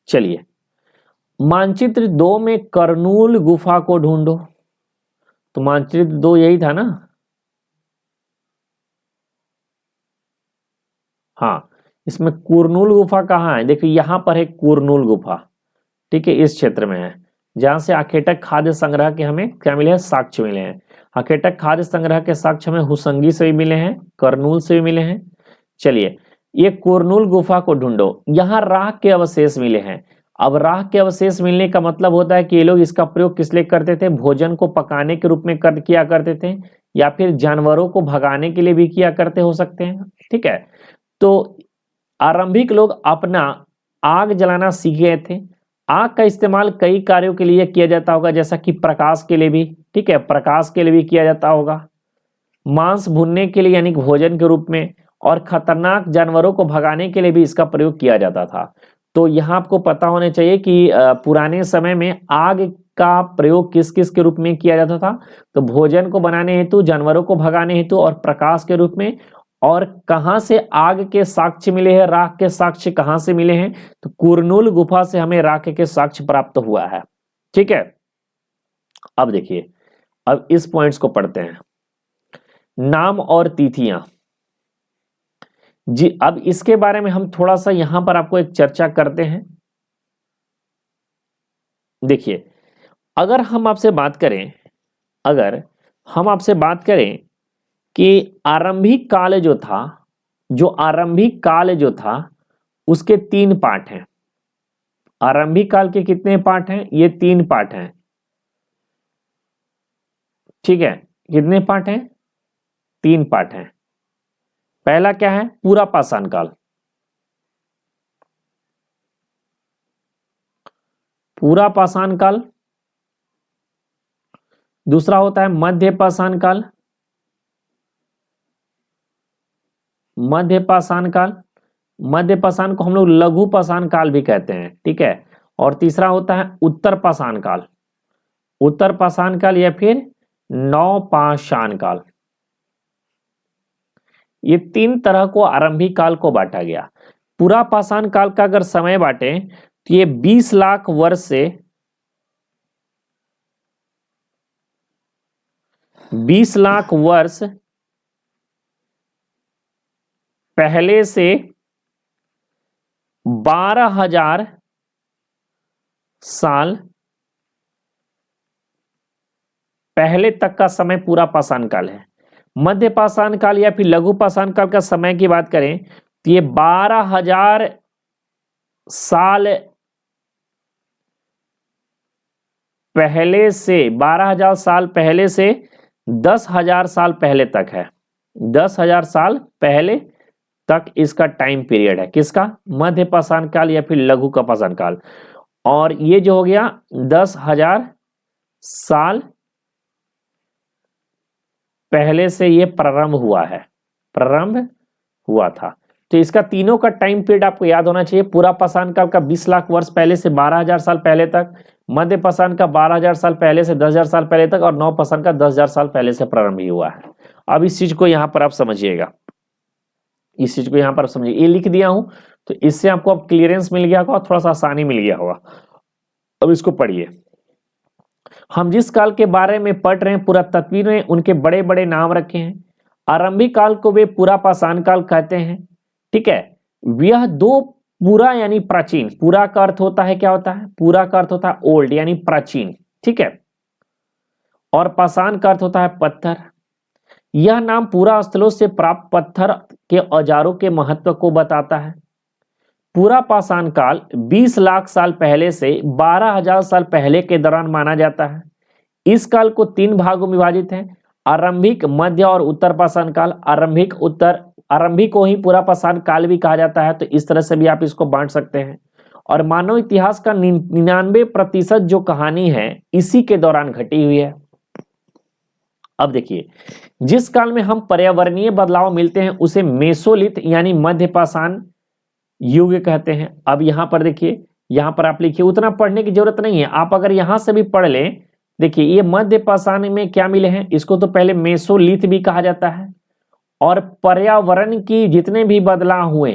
A: चलिए, मानचित्र 2 में करनूल गुफा को ढूंढो। तो मानचित्र 2 यही था ना, हाँ। इसमें कुरनूल गुफा कहाँ है, देखिए यहां पर है कुरनूल गुफा, ठीक है, इस क्षेत्र में है जहां से आखेटक खाद्य संग्रह के हमें क्या मिले हैं, साक्ष्य मिले हैं। आखेटक खाद्य संग्रह के साक्ष्य हमें हुसंगी से भी मिले हैं, करनूल से भी मिले हैं। चलिए, ये कुरनूल गुफा को ढूंढो, यहाँ राख के अवशेष मिले हैं। अब राख के अवशेष मिलने का मतलब होता है कि ये लोग इसका प्रयोग किस लिए करते थे, भोजन को पकाने के रूप में किया करते थे, या फिर जानवरों को भगाने के लिए भी किया करते हो सकते हैं, ठीक है। तो आरंभिक लोग अपना आग जलाना सीख गए थे। आग का इस्तेमाल कई कार्यों के लिए किया जाता होगा, जैसा कि प्रकाश के लिए भी, ठीक है, प्रकाश के लिए भी किया जाता होगा, मांस भूनने के लिए यानी भोजन के रूप में, और खतरनाक जानवरों को भगाने के लिए भी इसका प्रयोग किया जाता था। तो यहाँ आपको पता होना चाहिए कि पुराने समय में आग का प्रयोग किस किस के रूप में किया जाता था, तो भोजन को बनाने हेतु, जानवरों को भगाने हेतु और प्रकाश के रूप में। और कहां से आग के साक्ष्य मिले हैं, राख के साक्ष्य कहां से मिले हैं, तो कुरनूल गुफा से हमें राख के साक्ष्य प्राप्त हुआ है, ठीक है। अब देखिए, अब इस पॉइंट्स को पढ़ते हैं, नाम और तिथियां जी। अब इसके बारे में हम थोड़ा सा यहां पर आपको एक चर्चा करते हैं। देखिए, अगर हम आपसे बात करें, अगर हम आपसे बात करें कि आरंभिक काल जो था, जो आरंभिक काल जो था उसके 3 पार्ट हैं। आरंभिक काल के कितने पार्ट हैं, ये 3 पार्ट हैं, ठीक है। कितने पार्ट हैं, 3 पार्ट हैं। पहला क्या है, पूरा पाषाण काल, पूरा पाषाण काल। दूसरा होता है मध्य पाषाण काल, मध्य पाषाण काल, मध्य पाषाण को हम लोग लघु पाषाण काल भी कहते हैं, ठीक है। और तीसरा होता है उत्तर पाषाण काल, उत्तर पाषाण काल या फिर नवपाषाण काल। ये 3 तरह को आरंभिक काल को बांटा गया। पूरा पाषाण काल का अगर समय बांटे तो ये 20 लाख वर्ष से 20 लाख वर्ष पहले से 12,000 साल पहले तक का समय पूरा पाषाण काल है। मध्य पाषाण काल या फिर लघु पाषाण काल का समय की बात करें तो ये 12,000 साल पहले से 12,000 साल पहले से 10,000 साल पहले तक है। 10,000 साल पहले तक इसका टाइम पीरियड है। किसका? मध्य पाषाण काल या फिर लघु का पाषाण काल। और ये जो हो गया 10,000 साल पहले से ये प्रारंभ हुआ था। तो इसका तीनों का टाइम पीरियड आपको याद होना चाहिए। पूरा पाषाण काल का 20 लाख वर्ष पहले से 12,000 साल पहले तक, मध्य पाषाण का 12,000 साल पहले से 10,000 साल पहले तक, और नव पाषाण का 10,000 साल पहले से प्रारंभ हुआ है। अब इस चीज को यहां पर आप समझिएगा, इस चीज को यहां पर समझिए। ये लिख दिया हूं तो इससे आपको अब क्लियरेंस मिल गया होगा, थोड़ा सा आसानी मिल गया होगा। अब इसको पढ़िए। हम जिस काल के बारे में पढ़ रहे हैं पुरातत्वविद ने उनके बड़े बड़े नाम रखे हैं। आरंभिक काल को वे पूरा पाषाण काल कहते हैं। ठीक है, यह दो पूरा यानी प्राचीन, पूरा का अर्थ होता है क्या होता है? पूरा का अर्थ होता है ओल्ड यानी प्राचीन। ठीक है, और पाषाण का अर्थ होता है पत्थर। यह नाम पूरा स्थलों से प्राप्त पत्थर के औजारों के महत्व को बताता है। पूरा पाषाण काल 20 लाख साल पहले से 12,000 साल पहले के दौरान माना जाता है। इस काल को 3 भागों में विभाजित है: आरंभिक, मध्य और उत्तर पाषाण काल। आरंभिक को ही पूरा पाषाण काल भी कहा जाता है, तो इस तरह से भी आप इसको बांट सकते हैं। और मानव इतिहास का 99% जो कहानी है इसी के दौरान घटी हुई है। अब देखिए, जिस काल में हम पर्यावरणीय बदलाव मिलते हैं उसे मेसोलिथ यानी मध्य पाषाण युग कहते हैं। अब यहां पर देखिए, यहां पर आप लिखिए, उतना पढ़ने की जरूरत नहीं है, आप अगर यहां से भी पढ़ लें। देखिए, ये मध्य पाषाण में क्या मिले हैं, इसको तो पहले मेसोलिथ भी कहा जाता है। और पर्यावरण की जितने भी बदलाव हुए,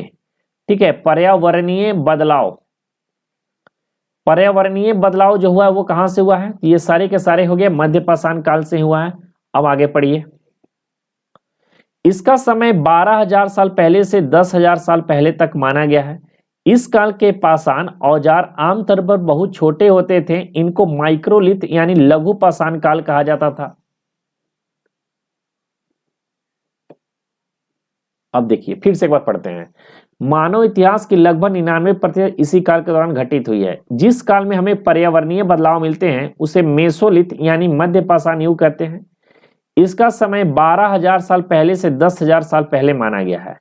A: ठीक है, पर्यावरणीय बदलाव जो हुआ है वो कहां से हुआ है? ये सारे के सारे हो गए मध्य पाषाण काल से हुआ है। अब आगे पढ़िए। इसका समय 12,000 साल पहले से 10,000 साल पहले तक माना गया है। इस काल के पाषाण औजार आमतौर पर बहुत छोटे होते थे। इनको माइक्रोलिथ यानी लघु पाषाण काल कहा जाता था। अब देखिए, फिर से एक बार पढ़ते हैं। मानव इतिहास की लगभग 99% इसी काल के दौरान घटित हुई है। जिस काल में हमें पर्यावरणीय बदलाव मिलते हैं उसे मेसोलिथ यानी मध्य पाषाण युग कहते हैं। इसका समय 12,000 साल पहले से 10,000 साल पहले माना गया है।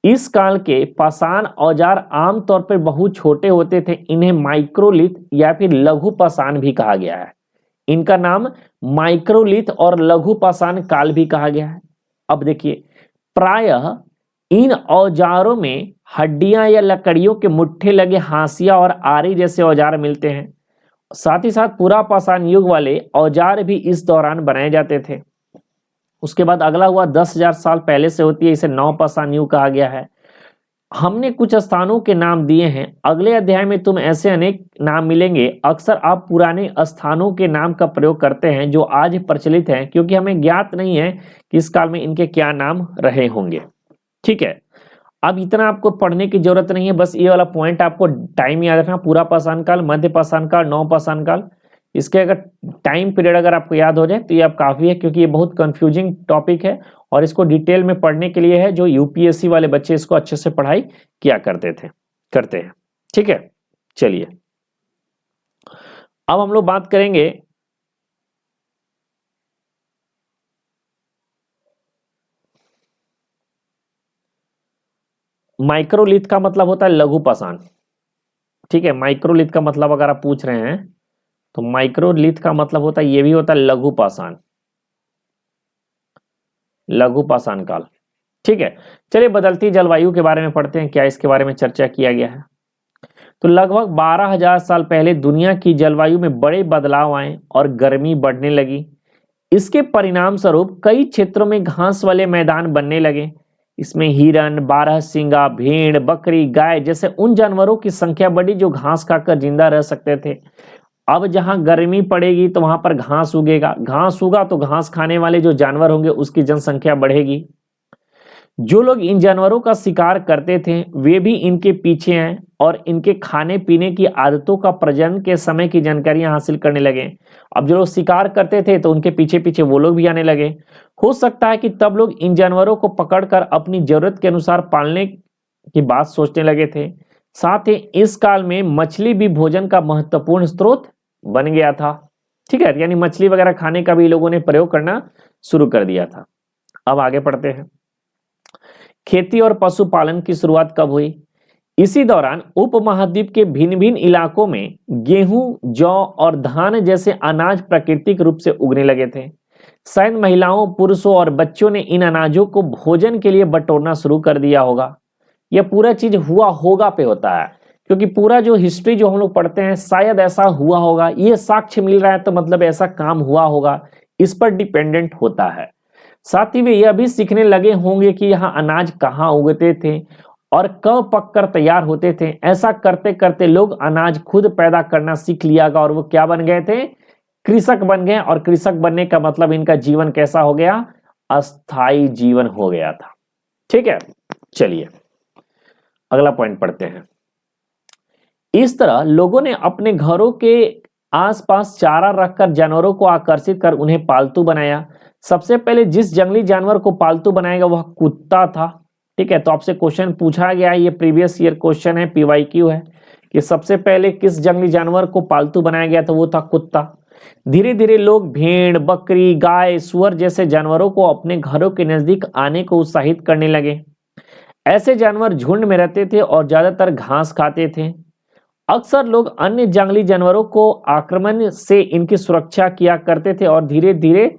A: इस काल के पाषाण औजार आमतौर पर बहुत छोटे होते थे। इन्हें माइक्रोलिथ या फिर लघु पाषाण भी कहा गया है। इनका नाम माइक्रोलिथ और लघु पाषाण काल भी कहा गया है। अब देखिए, प्रायः इन औजारों में हड्डियां या लकड़ियों के मुट्ठे लगे हाशिया और आरी जैसे औजार मिलते हैं। साथ ही साथ पूरा पाषाण युग वाले औजार भी इस दौरान बनाए जाते थे। उसके बाद अगला हुआ 10,000 साल पहले से होती है, इसे नव पाषाण युग कहा गया है। हमने कुछ स्थानों के नाम दिए हैं, अगले अध्याय में तुम ऐसे अनेक नाम मिलेंगे। अक्सर आप पुराने स्थानों के नाम का प्रयोग करते हैं जो आज प्रचलित हैं, क्योंकि हमें ज्ञात नहीं है कि इस काल में इनके क्या नाम रहे होंगे। ठीक है, अब इतना आपको पढ़ने की जरूरत नहीं है, बस ये वाला पॉइंट आपको टाइम याद रखना। पूरा पाषाण काल, मध्य पाषाण काल, नव पाषाण काल, इसके अगर टाइम पीरियड अगर आपको याद हो जाए तो ये आप काफी है, क्योंकि ये बहुत कंफ्यूजिंग टॉपिक है और इसको डिटेल में पढ़ने के लिए है जो यूपीएससी वाले बच्चे इसको अच्छे से पढ़ाई किया करते हैं। ठीक है, चलिए अब हम लोग बात करेंगे माइक्रोलिथ का मतलब होता है लघु पाषाण। ठीक है, माइक्रोलिथ का मतलब अगर आप पूछ रहे हैं तो माइक्रोलिथ का मतलब होता है, ये भी होता है लघु पाषाण काल। ठीक है, चलिए बदलती जलवायु के बारे में पढ़ते हैं, क्या इसके बारे में चर्चा किया गया है। तो लगभग 12,000 साल पहले दुनिया की जलवायु में बड़े बदलाव आए और गर्मी बढ़ने लगी। इसके परिणाम स्वरूप कई क्षेत्रों में घास वाले मैदान बनने लगे। इसमें हिरन, बारहसिंगा, भेड़, बकरी, गाय जैसे उन जानवरों की संख्या बढ़ी जो घास खाकर जिंदा रह सकते थे। अब जहां गर्मी पड़ेगी तो वहां पर घास उगेगा, घास उगा तो घास खाने वाले जो जानवर होंगे उसकी जनसंख्या बढ़ेगी। जो लोग इन जानवरों का शिकार करते थे वे भी इनके पीछे हैं और इनके खाने पीने की आदतों का प्रजनन के समय की जानकारियां हासिल करने लगे। अब जो लोग शिकार करते थे तो उनके पीछे पीछे वो लोग भी आने लगे। हो सकता है कि तब लोग इन जानवरों को पकड़कर अपनी जरूरत के अनुसार पालने की बात सोचने लगे थे। साथ ही इस काल में मछली भी भोजन का महत्वपूर्ण स्रोत बन गया था। ठीक है, यानी मछली वगैरह खाने का भी लोगों ने प्रयोग करना शुरू कर दिया था। अब आगे पढ़ते हैं। खेती और पशुपालन की शुरुआत कब हुई? इसी दौरान उपमहाद्वीप के भिन्न भिन्न इलाकों में गेहूं, जौ और धान जैसे अनाज प्राकृतिक रूप से उगने लगे थे। शायद महिलाओं, पुरुषों और बच्चों ने इन अनाजों को भोजन के लिए बटोरना शुरू कर दिया होगा। यह पूरा चीज हुआ होगा पे होता है, क्योंकि पूरा जो हिस्ट्री जो हम लोग पढ़ते हैं शायद ऐसा हुआ होगा, ये साक्ष्य मिल रहा है तो मतलब ऐसा काम हुआ होगा, इस पर डिपेंडेंट होता है। साथ ही वे यह भी सीखने लगे होंगे कि यहाँ अनाज कहाँ उगते थे और कब पककर तैयार होते थे। ऐसा करते करते लोग अनाज खुद पैदा करना सीख लिया और वो क्या बन गए थे? कृषक बन गए। और कृषक बनने का मतलब इनका जीवन कैसा हो गया? अस्थाई जीवन हो गया था। ठीक है, चलिए अगला पॉइंट पढ़ते हैं। इस तरह लोगों ने अपने घरों के आसपास चारा रखकर जानवरों को आकर्षित कर उन्हें पालतू बनाया। सबसे पहले जिस जंगली जानवर को पालतू बनाएगा वह कुत्ता था। ठीक है, तो आपसे क्वेश्चन पूछा गया है, ये प्रीवियस ईयर क्वेश्चन है, PYQ है, कि सबसे पहले किस जंगली जानवर को पालतू बनाया गया था? वो था कुत्ता। धीरे धीरे लोग भेड़, बकरी, गाय, सुअर जैसे जानवरों को अपने घरों के नजदीक आने को उत्साहित करने लगे। ऐसे जानवर झुंड में रहते थे और ज्यादातर घास खाते थे। अक्सर लोग अन्य जंगली जानवरों को आक्रमण से इनकी सुरक्षा किया करते थे और धीरे धीरे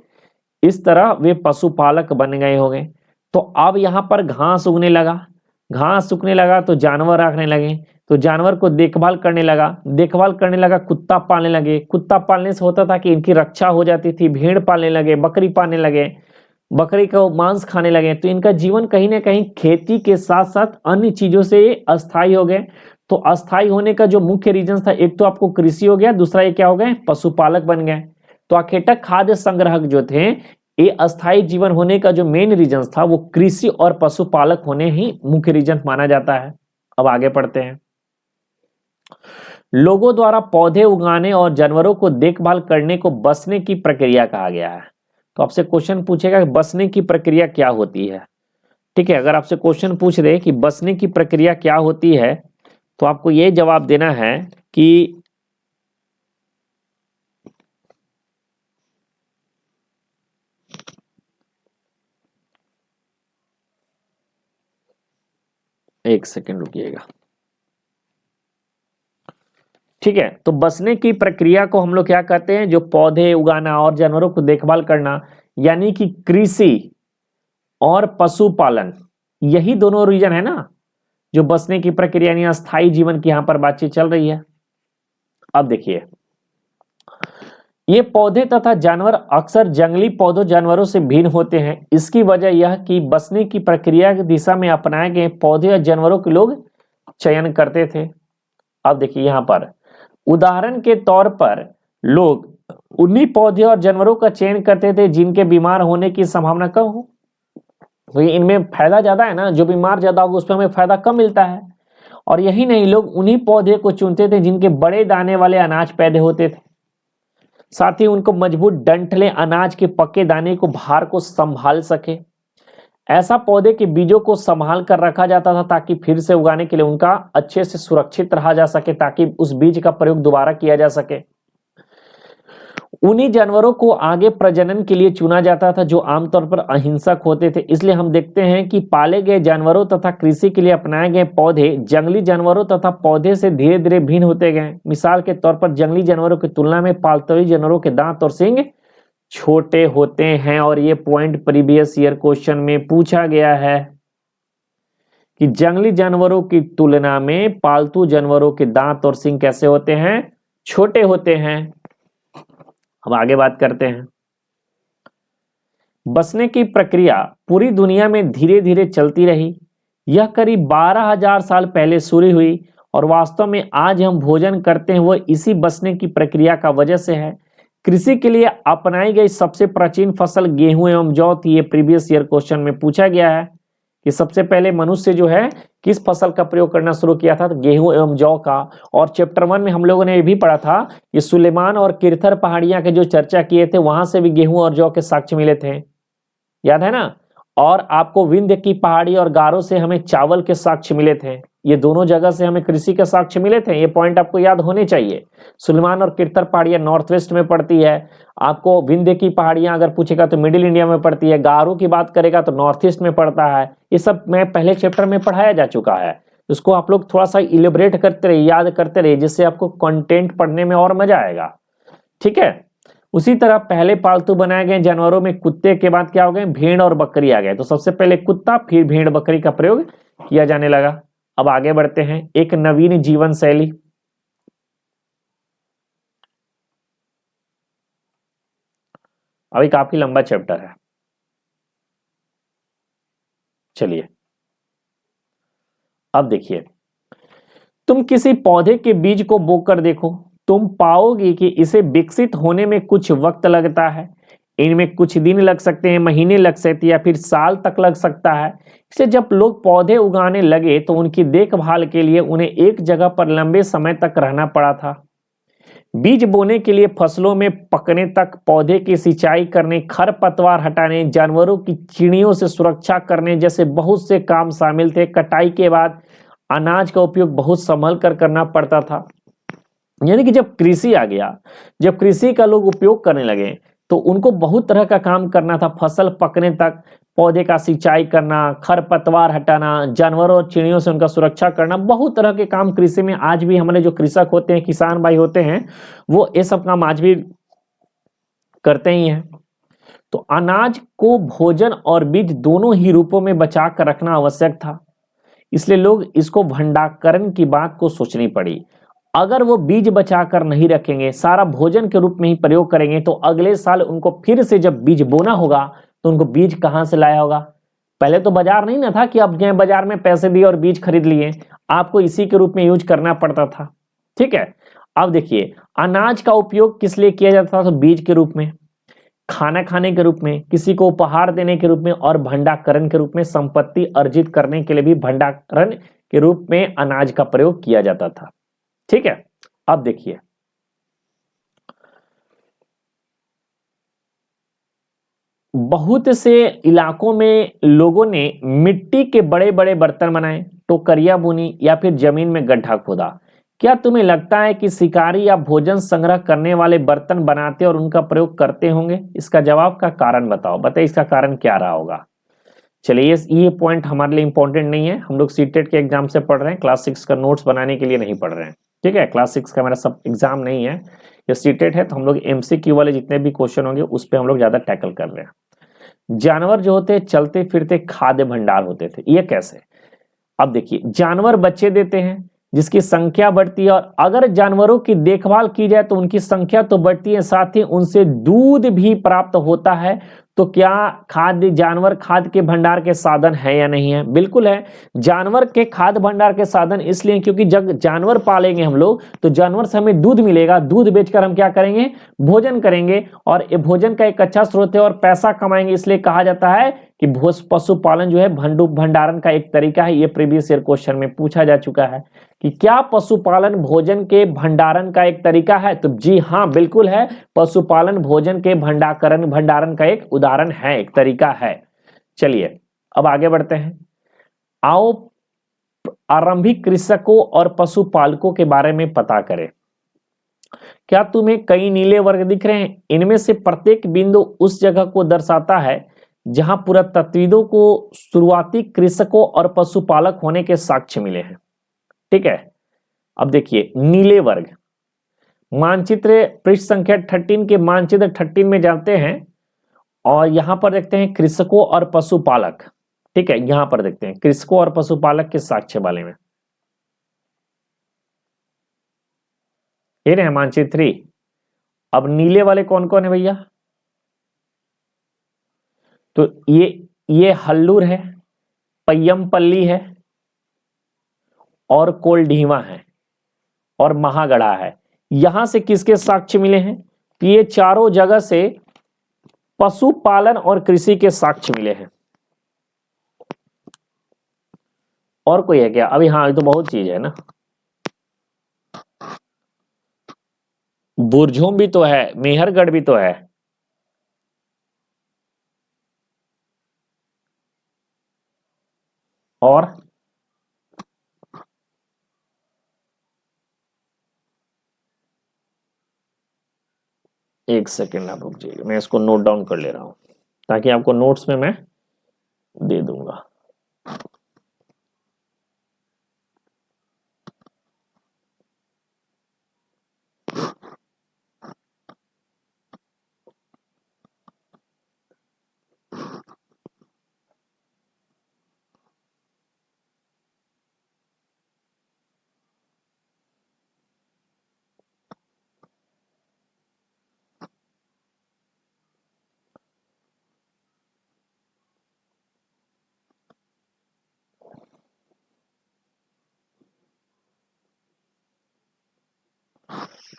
A: इस तरह वे पशुपालक बन गए होंगे। तो अब यहाँ पर घास उगने लगा तो जानवर रखने लगे, तो जानवर को देखभाल करने लगा, कुत्ता पालने लगे। कुत्ता पालने से होता था कि इनकी रक्षा हो जाती थी। भेड़ पालने लगे, बकरी पालने लगे, बकरी का मांस खाने लगे। तो इनका जीवन कहीं ना कहीं खेती के साथ साथ अन्य चीजों से अस्थायी हो गए। तो अस्थायी होने का जो मुख्य रीजन था, एक तो आपको कृषि हो गया, दूसरा ये क्या हो गए? पशुपालक बन गए। तो अकेटक खाद्य संग्राहक जो थे, ये अस्थायी जीवन होने का जो मेन रीजन था वो कृषि और पशुपालक होने ही मुख्य रीजन माना जाता है। अब आगे पढ़ते हैं। लोगों द्वारा पौधे उगाने और जानवरों को देखभाल करने को बसने की प्रक्रिया कहा गया है। तो आपसे क्वेश्चन पूछेगा कि बसने की प्रक्रिया क्या होती है। ठीक है, अगर आपसे क्वेश्चन पूछ रहे कि बसने की प्रक्रिया क्या होती है तो आपको ये जवाब देना है कि एक सेकंड रुकिएगा। ठीक है, तो बसने की प्रक्रिया को हम लोग क्या कहते हैं? जो पौधे उगाना और जानवरों को देखभाल करना, यानी कि कृषि और पशुपालन, यही दोनों रीजन है ना जो बसने की प्रक्रिया यानी अस्थायी जीवन की यहां पर बातचीत चल रही है। अब देखिए, ये पौधे तथा जानवर अक्सर जंगली पौधों जानवरों से भिन्न होते हैं। इसकी वजह यह कि बसने की प्रक्रिया की दिशा में अपनाए गए पौधे और जानवरों के लोग चयन करते थे। अब देखिए यहां पर उदाहरण के तौर पर लोग उन्हीं पौधे और जानवरों का चयन करते थे जिनके बीमार होने की संभावना कम हो। तो इनमें फायदा ज्यादा है ना, जो बीमार ज्यादा होगा उस पर हमें फायदा कम मिलता है। और यही नहीं, लोग उन्हीं पौधे को चुनते थे जिनके बड़े दाने वाले अनाज पैदा होते थे। साथ ही उनको मजबूत डंठलें अनाज के पके दाने को भार को संभाल सके। ऐसा पौधे के बीजों को संभाल कर रखा जाता था ताकि फिर से उगाने के लिए उनका अच्छे से सुरक्षित रहा जा सके, ताकि उस बीज का प्रयोग दोबारा किया जा सके। उन्हीं जानवरों को आगे प्रजनन के लिए चुना जाता था जो आमतौर पर अहिंसक होते थे। इसलिए हम देखते हैं कि पाले गए जानवरों तथा कृषि के लिए अपनाए गए पौधे जंगली जानवरों तथा पौधे से धीरे धीरे भिन्न होते गए। मिसाल के तौर पर जंगली जानवरों की तुलना में पालतू जानवरों के दांत और सींग छोटे होते हैं। और ये पॉइंट प्रीवियस ईयर क्वेश्चन में पूछा गया है कि जंगली जानवरों की तुलना में पालतू जानवरों के दांत और सींग कैसे होते हैं? छोटे होते हैं। हम आगे बात करते हैं। बसने की प्रक्रिया पूरी दुनिया में धीरे धीरे चलती रही। यह करीब 12,000 साल पहले शुरू हुई और वास्तव में आज हम भोजन करते हैं वो इसी बचने की प्रक्रिया का वजह से है। कृषि के लिए अपनाई गई सबसे प्राचीन फसल गेहूं एवं जौ थी। ये प्रीवियस ईयर क्वेश्चन में पूछा गया है कि सबसे पहले मनुष्य जो है किस फसल का प्रयोग करना शुरू किया था, तो गेहूं एवं जौ का। और चैप्टर 1 में हम लोगों ने ये भी पढ़ा था कि सुलेमान और किरथर पहाड़ियां के जो चर्चा किए थे वहां से भी गेहूं और जौ के साक्ष्य मिले थे, याद है ना। और आपको विंध्य की पहाड़ी और गारो से हमें चावल के साक्ष्य मिले थे। ये दोनों जगह से हमें कृषि के साक्ष्य मिले थे, ये पॉइंट आपको याद होने चाहिए। सुलेमान और किरथर पहाड़ियां नॉर्थ वेस्ट में पड़ती है। आपको विंध्य की पहाड़ियां अगर पूछेगा तो मिडिल इंडिया में पड़ती है। गारो की बात करेगा तो नॉर्थ ईस्ट में पड़ता है। ये सब मैं पहले चैप्टर में पढ़ाया जा चुका है। इसको आप लोग थोड़ा सा इलेबरेट करते रहिए, याद करते रहिए, जिससे आपको कंटेंट पढ़ने में और मजा आएगा। ठीक है। उसी तरह पहले पालतू बनाए गए जानवरों में कुत्ते के बाद क्या हो गए, भेड़ और बकरी आ गए। तो सबसे पहले कुत्ता, फिर भेड़ बकरी का प्रयोग किया जाने लगा। अब आगे बढ़ते हैं। एक नवीन जीवन शैली। अभी काफी लंबा चैप्टर है, चलिए अब देखिए। तुम किसी पौधे के बीज को बोकर देखो, तुम पाओगे कि इसे विकसित होने में कुछ वक्त लगता है। इनमें कुछ दिन लग सकते हैं, महीने लग सकते हैं, या फिर साल तक लग सकता है। इसे जब लोग पौधे उगाने लगे तो उनकी देखभाल के लिए उन्हें एक जगह पर लंबे समय तक रहना पड़ा था। बीज बोने के लिए फसलों में पकने तक, पौधे की सिंचाई करने, खरपतवार हटाने, जानवरों की चिड़ियों से सुरक्षा करने जैसे बहुत से काम शामिल थे। कटाई के बाद अनाज का उपयोग बहुत संभल कर करना पड़ता था। यानी कि जब कृषि आ गया, जब कृषि का लोग उपयोग करने लगे तो उनको बहुत तरह का काम करना था। फसल पकने तक पौधे का सिंचाई करना, खरपतवार हटाना, जानवरों और चिड़ियों से उनका सुरक्षा करना, बहुत तरह के काम कृषि में आज भी हमारे जो कृषक होते हैं, किसान भाई होते हैं, वो ये सब काम आज भी करते ही हैं। तो अनाज को भोजन और बीज दोनों ही रूपों में बचा कर रखना आवश्यक था। इसलिए लोग इसको भंडारण की बात को सोचनी पड़ी। अगर वो बीज बचाकर नहीं रखेंगे, सारा भोजन के रूप में ही प्रयोग करेंगे, तो अगले साल उनको फिर से जब बीज बोना होगा तो उनको बीज कहां से लाया होगा। पहले तो बाजार नहीं ना था कि अब गए बाजार में पैसे दिए और बीज खरीद लिए, आपको इसी के रूप में यूज करना पड़ता था। ठीक है। अब देखिए, अनाज का उपयोग किस लिए किया जाता था, तो बीज के रूप में, खाना खाने के रूप में, किसी को उपहार देने के रूप में, और भंडारण के रूप में, संपत्ति अर्जित करने के लिए भी भंडारण के रूप में अनाज का प्रयोग किया जाता था। ठीक है। अब देखिए, बहुत से इलाकों में लोगों ने मिट्टी के बड़े बड़े बर्तन बनाए, टोकरियां बुनी या फिर जमीन में गड्ढा खोदा। क्या तुम्हें लगता है कि शिकारी या भोजन संग्रह करने वाले बर्तन बनाते और उनका प्रयोग करते होंगे? इसका जवाब का कारण बताओ, बताइए इसका कारण क्या रहा होगा। चलिए, ये पॉइंट हमारे लिए इंपॉर्टेंट नहीं है, हम लोग सीटेट के एग्जाम से पढ़ रहे हैं, क्लास 6 का नोट्स बनाने के लिए नहीं पढ़ रहे हैं। ठीक है, क्लास 6 का मेरा सब एग्जाम नहीं है, ये सीटेट है, तो हम लोग एमसीक्यू वाले जितने भी क्वेश्चन होंगे उस पर हम लोग ज्यादा टैकल कर रहे हैं। जानवर जो होते चलते फिरते खाद्य भंडार होते थे, ये कैसे? अब देखिए, जानवर बच्चे देते हैं जिसकी संख्या बढ़ती है, और अगर जानवरों की देखभाल की जाए तो उनकी संख्या तो बढ़ती है, साथ ही उनसे दूध भी प्राप्त होता है। तो क्या खाद्य, जानवर खाद्य के भंडार के साधन है या नहीं है? बिल्कुल है। जानवर के खाद्य भंडार के साधन इसलिए क्योंकि जब जानवर पालेंगे हम लोग तो जानवर से हमें दूध मिलेगा, दूध बेचकर हम क्या करेंगे, भोजन करेंगे, और ये भोजन का एक अच्छा स्रोत है और पैसा कमाएंगे। इसलिए कहा जाता है कि पशुपालन जो है भंडारण का एक तरीका है। ये प्रीवियस ईयर क्वेश्चन में पूछा जा चुका है कि क्या पशुपालन भोजन के भंडारण का एक तरीका है? तो जी हाँ, बिल्कुल है। पशुपालन भोजन के भंडारण का एक उदाहरण है, एक तरीका है। चलिए अब आगे बढ़ते हैं। आओ आरंभिक कृषकों और पशुपालकों के बारे में पता करें। क्या तुम्हें कई नीले वर्ग दिख रहे हैं? इनमें से प्रत्येक बिंदु उस जगह को दर्शाता है जहां पुरातत्वविदों को शुरुआती कृषकों और पशुपालक होने के साक्ष्य मिले हैं। ठीक है। अब देखिए, नीले वर्ग मानचित्र पृष्ठ संख्या 13 के मानचित्र 13 में जाते हैं और यहां पर देखते हैं कृषकों और पशुपालक। ठीक है, यहां पर देखते हैं कृषकों और पशुपालक के साक्ष्य वाले में, ये रहे मानचित्र 3। अब नीले वाले कौन कौन है भैया? तो ये हल्लूर है, पय्यमपल्ली है, और कोल्डीवा है और महागढ़ा है। यहां से किसके साक्ष्य मिले हैं? ये चारों जगह से पशुपालन और कृषि के साक्ष्य मिले हैं। और कोई है क्या? अभी हाँ, ये तो बहुत चीज है ना। बुरझोम भी तो है, मेहरगढ़ भी तो है। और एक सेकेंड आप रुक जाइए, मैं इसको नोट डाउन कर ले रहा हूं ताकि आपको नोट्स में मैं दे दूंगा।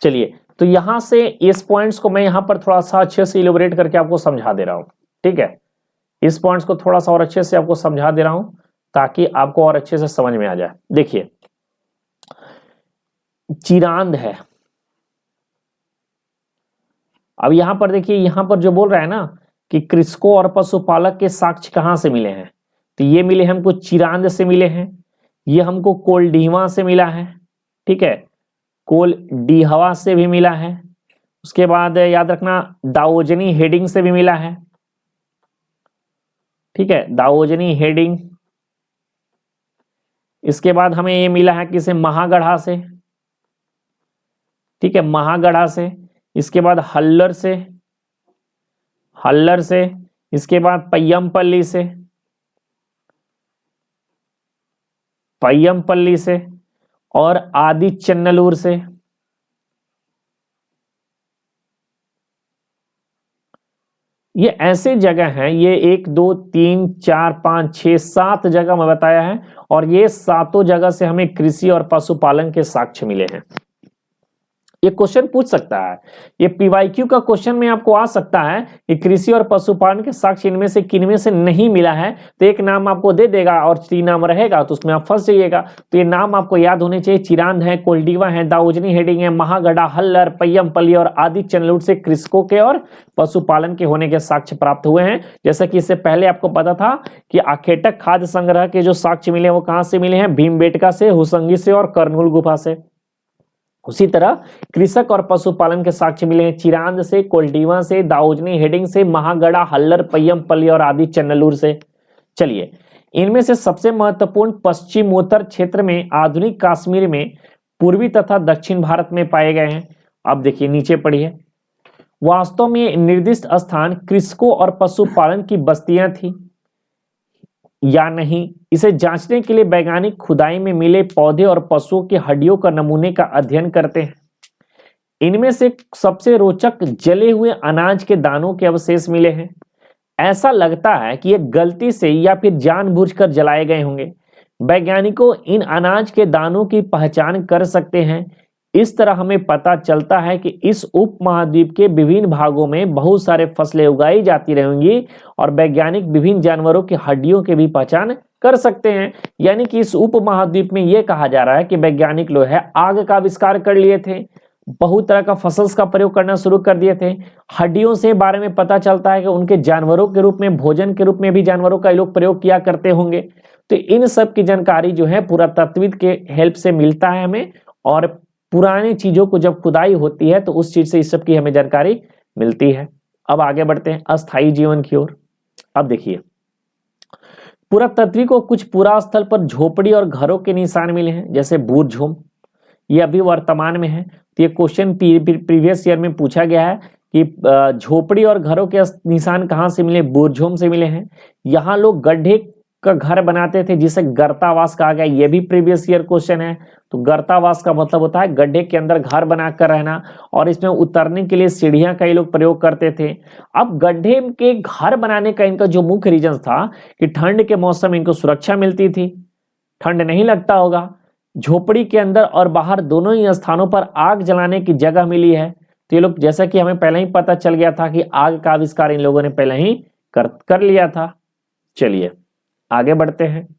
A: चलिए, तो यहां से इस पॉइंट्स को मैं यहां पर थोड़ा सा अच्छे से इलेबोरेट करके आपको समझा दे रहा हूं। ठीक है, इस पॉइंट्स को थोड़ा सा और अच्छे से आपको समझा दे रहा हूं ताकि आपको और अच्छे से समझ में आ जाए। देखिए, चिरांद है। अब यहां पर देखिए, यहां पर जो बोल रहा है ना कि कृषकों और पशुपालक के साक्ष्य कहां से मिले हैं, तो ये मिले हमको चिरांद से मिले हैं, ये हमको कोल्डीवा से मिला है। ठीक है, कोल्डीहवा से भी मिला है। उसके बाद याद रखना दावोजनी हेडिंग से भी मिला है। ठीक है, दावोजनी हेडिंग। इसके बाद हमें ये मिला है किसे? महागढ़ा से। ठीक है, महागढ़ा से। इसके बाद हल्लर से, हल्लर से। इसके बाद पय्यमपल्ली से, पय्यमपल्ली से, और आदि चन्नलूर से। ये ऐसे जगह हैं, ये 1 2 3 4 5 6 7 जगह मैं बताया है, और ये सातों जगह से हमें कृषि और पशुपालन के साक्ष्य मिले हैं। ये क्वेश्चन पूछ सकता है, ये पीवाईक्यू का क्वेश्चन में आपको आ सकता है कि कृषि और पशुपालन के साक्ष्य इनमें से किनमें से नहीं मिला है, तो एक नाम आपको दे देगा और 3 नाम रहेगा, तो उसमें आप फंस जाइएगा। तो ये नाम आपको याद होने चाहिए, चिरांद है, कोल्डीवा है, दावोजनी हेडिंग है, महागढ़ा, हल्लर, पय्यमपल्ली और आदि चन्नलूर से कृषकों के और पशुपालन के होने के साक्ष्य प्राप्त हुए हैं। जैसा कि इससे पहले आपको पता था कि आखेटक खाद्य संग्रह के जो साक्ष्य मिले वो कहां से मिले हैं? भीमबेटका से, हुसंगी से और कर्नूल गुफा से। उसी तरह कृषक और पशुपालन के साक्ष्य मिले हैं चिरांद से, कोल्डीवा से, दावोजनी हेडिंग से, महागढ़ा, हल्लर, पय्यमपल्ली और आदि चन्नलूर से। चलिए, इनमें से सबसे महत्वपूर्ण पश्चिमोत्तर क्षेत्र में आधुनिक कश्मीर में पूर्वी तथा दक्षिण भारत में पाए गए हैं। अब देखिए नीचे पढ़िए, वास्तव में निर्दिष्ट स्थान कृषकों और पशुपालन की बस्तियां थी या नहीं, इसे जांचने के लिए वैज्ञानिक खुदाई में मिले पौधे और पशुओं की हड्डियों का नमूने का अध्ययन करते हैं। इनमें से सबसे रोचक जले हुए अनाज के दानों के अवशेष मिले हैं। ऐसा लगता है कि ये गलती से या फिर जानबूझकर जलाए गए होंगे। वैज्ञानिकों इन अनाज के दानों की पहचान कर सकते हैं। इस तरह हमें पता चलता है कि इस उपमहाद्वीप के विभिन्न भागों में बहुत सारे फसलें उगाई जाती रहेंगी और वैज्ञानिक विभिन्न जानवरों की हड्डियों की भी पहचान कर सकते हैं। यानी कि इस उपमहाद्वीप में यह कहा जा रहा है कि वैज्ञानिक लोग है आग का आविष्कार कर लिए थे, बहुत तरह का फसल्स का प्रयोग करना शुरू कर दिए थे। हड्डियों से बारे में पता चलता है कि उनके जानवरों के रूप में, भोजन के रूप में भी जानवरों का लोग प्रयोग किया करते होंगे। तो इन सब की जानकारी जो है पुरातत्वविद के हेल्प से मिलता है हमें, और पुरानी चीजों को जब खुदाई होती है तो उस चीज से इस सब की हमें जानकारी मिलती है। अब आगे बढ़ते हैं अस्थायी जीवन की ओर। अब देखिए, पुरातत्वी को कुछ पुरा स्थल पर झोपड़ी और घरों के निशान मिले हैं, जैसे बुरझोम, ये अभी वर्तमान में है। तो ये क्वेश्चन प्रीवियस ईयर में पूछा गया है कि झोपड़ी और घरों के निशान कहां से मिले? बुरझोम से मिले हैं। यहाँ लोग गड्ढे का घर बनाते थे जिसे गर्तावास कहा गया, ये भी प्रीवियस ईयर क्वेश्चन है। तो गर्तावास का मतलब होता है गड्ढे के अंदर घर बनाकर रहना, और इसमें उतरने के लिए सीढ़ियां का ये लोग प्रयोग करते थे। अब गड्ढे के घर बनाने का इनका जो मुख्य रीजन था कि ठंड के मौसम में इनको सुरक्षा मिलती थी, ठंड नहीं लगता होगा, झोपड़ी के अंदर और बाहर दोनों ही स्थानों पर आग जलाने की जगह मिली है। तो ये लोग, जैसा कि हमें पहले ही पता चल गया था कि आग का आविष्कार इन लोगों ने पहले ही कर लिया था। चलिए आगे बढ़ते हैं।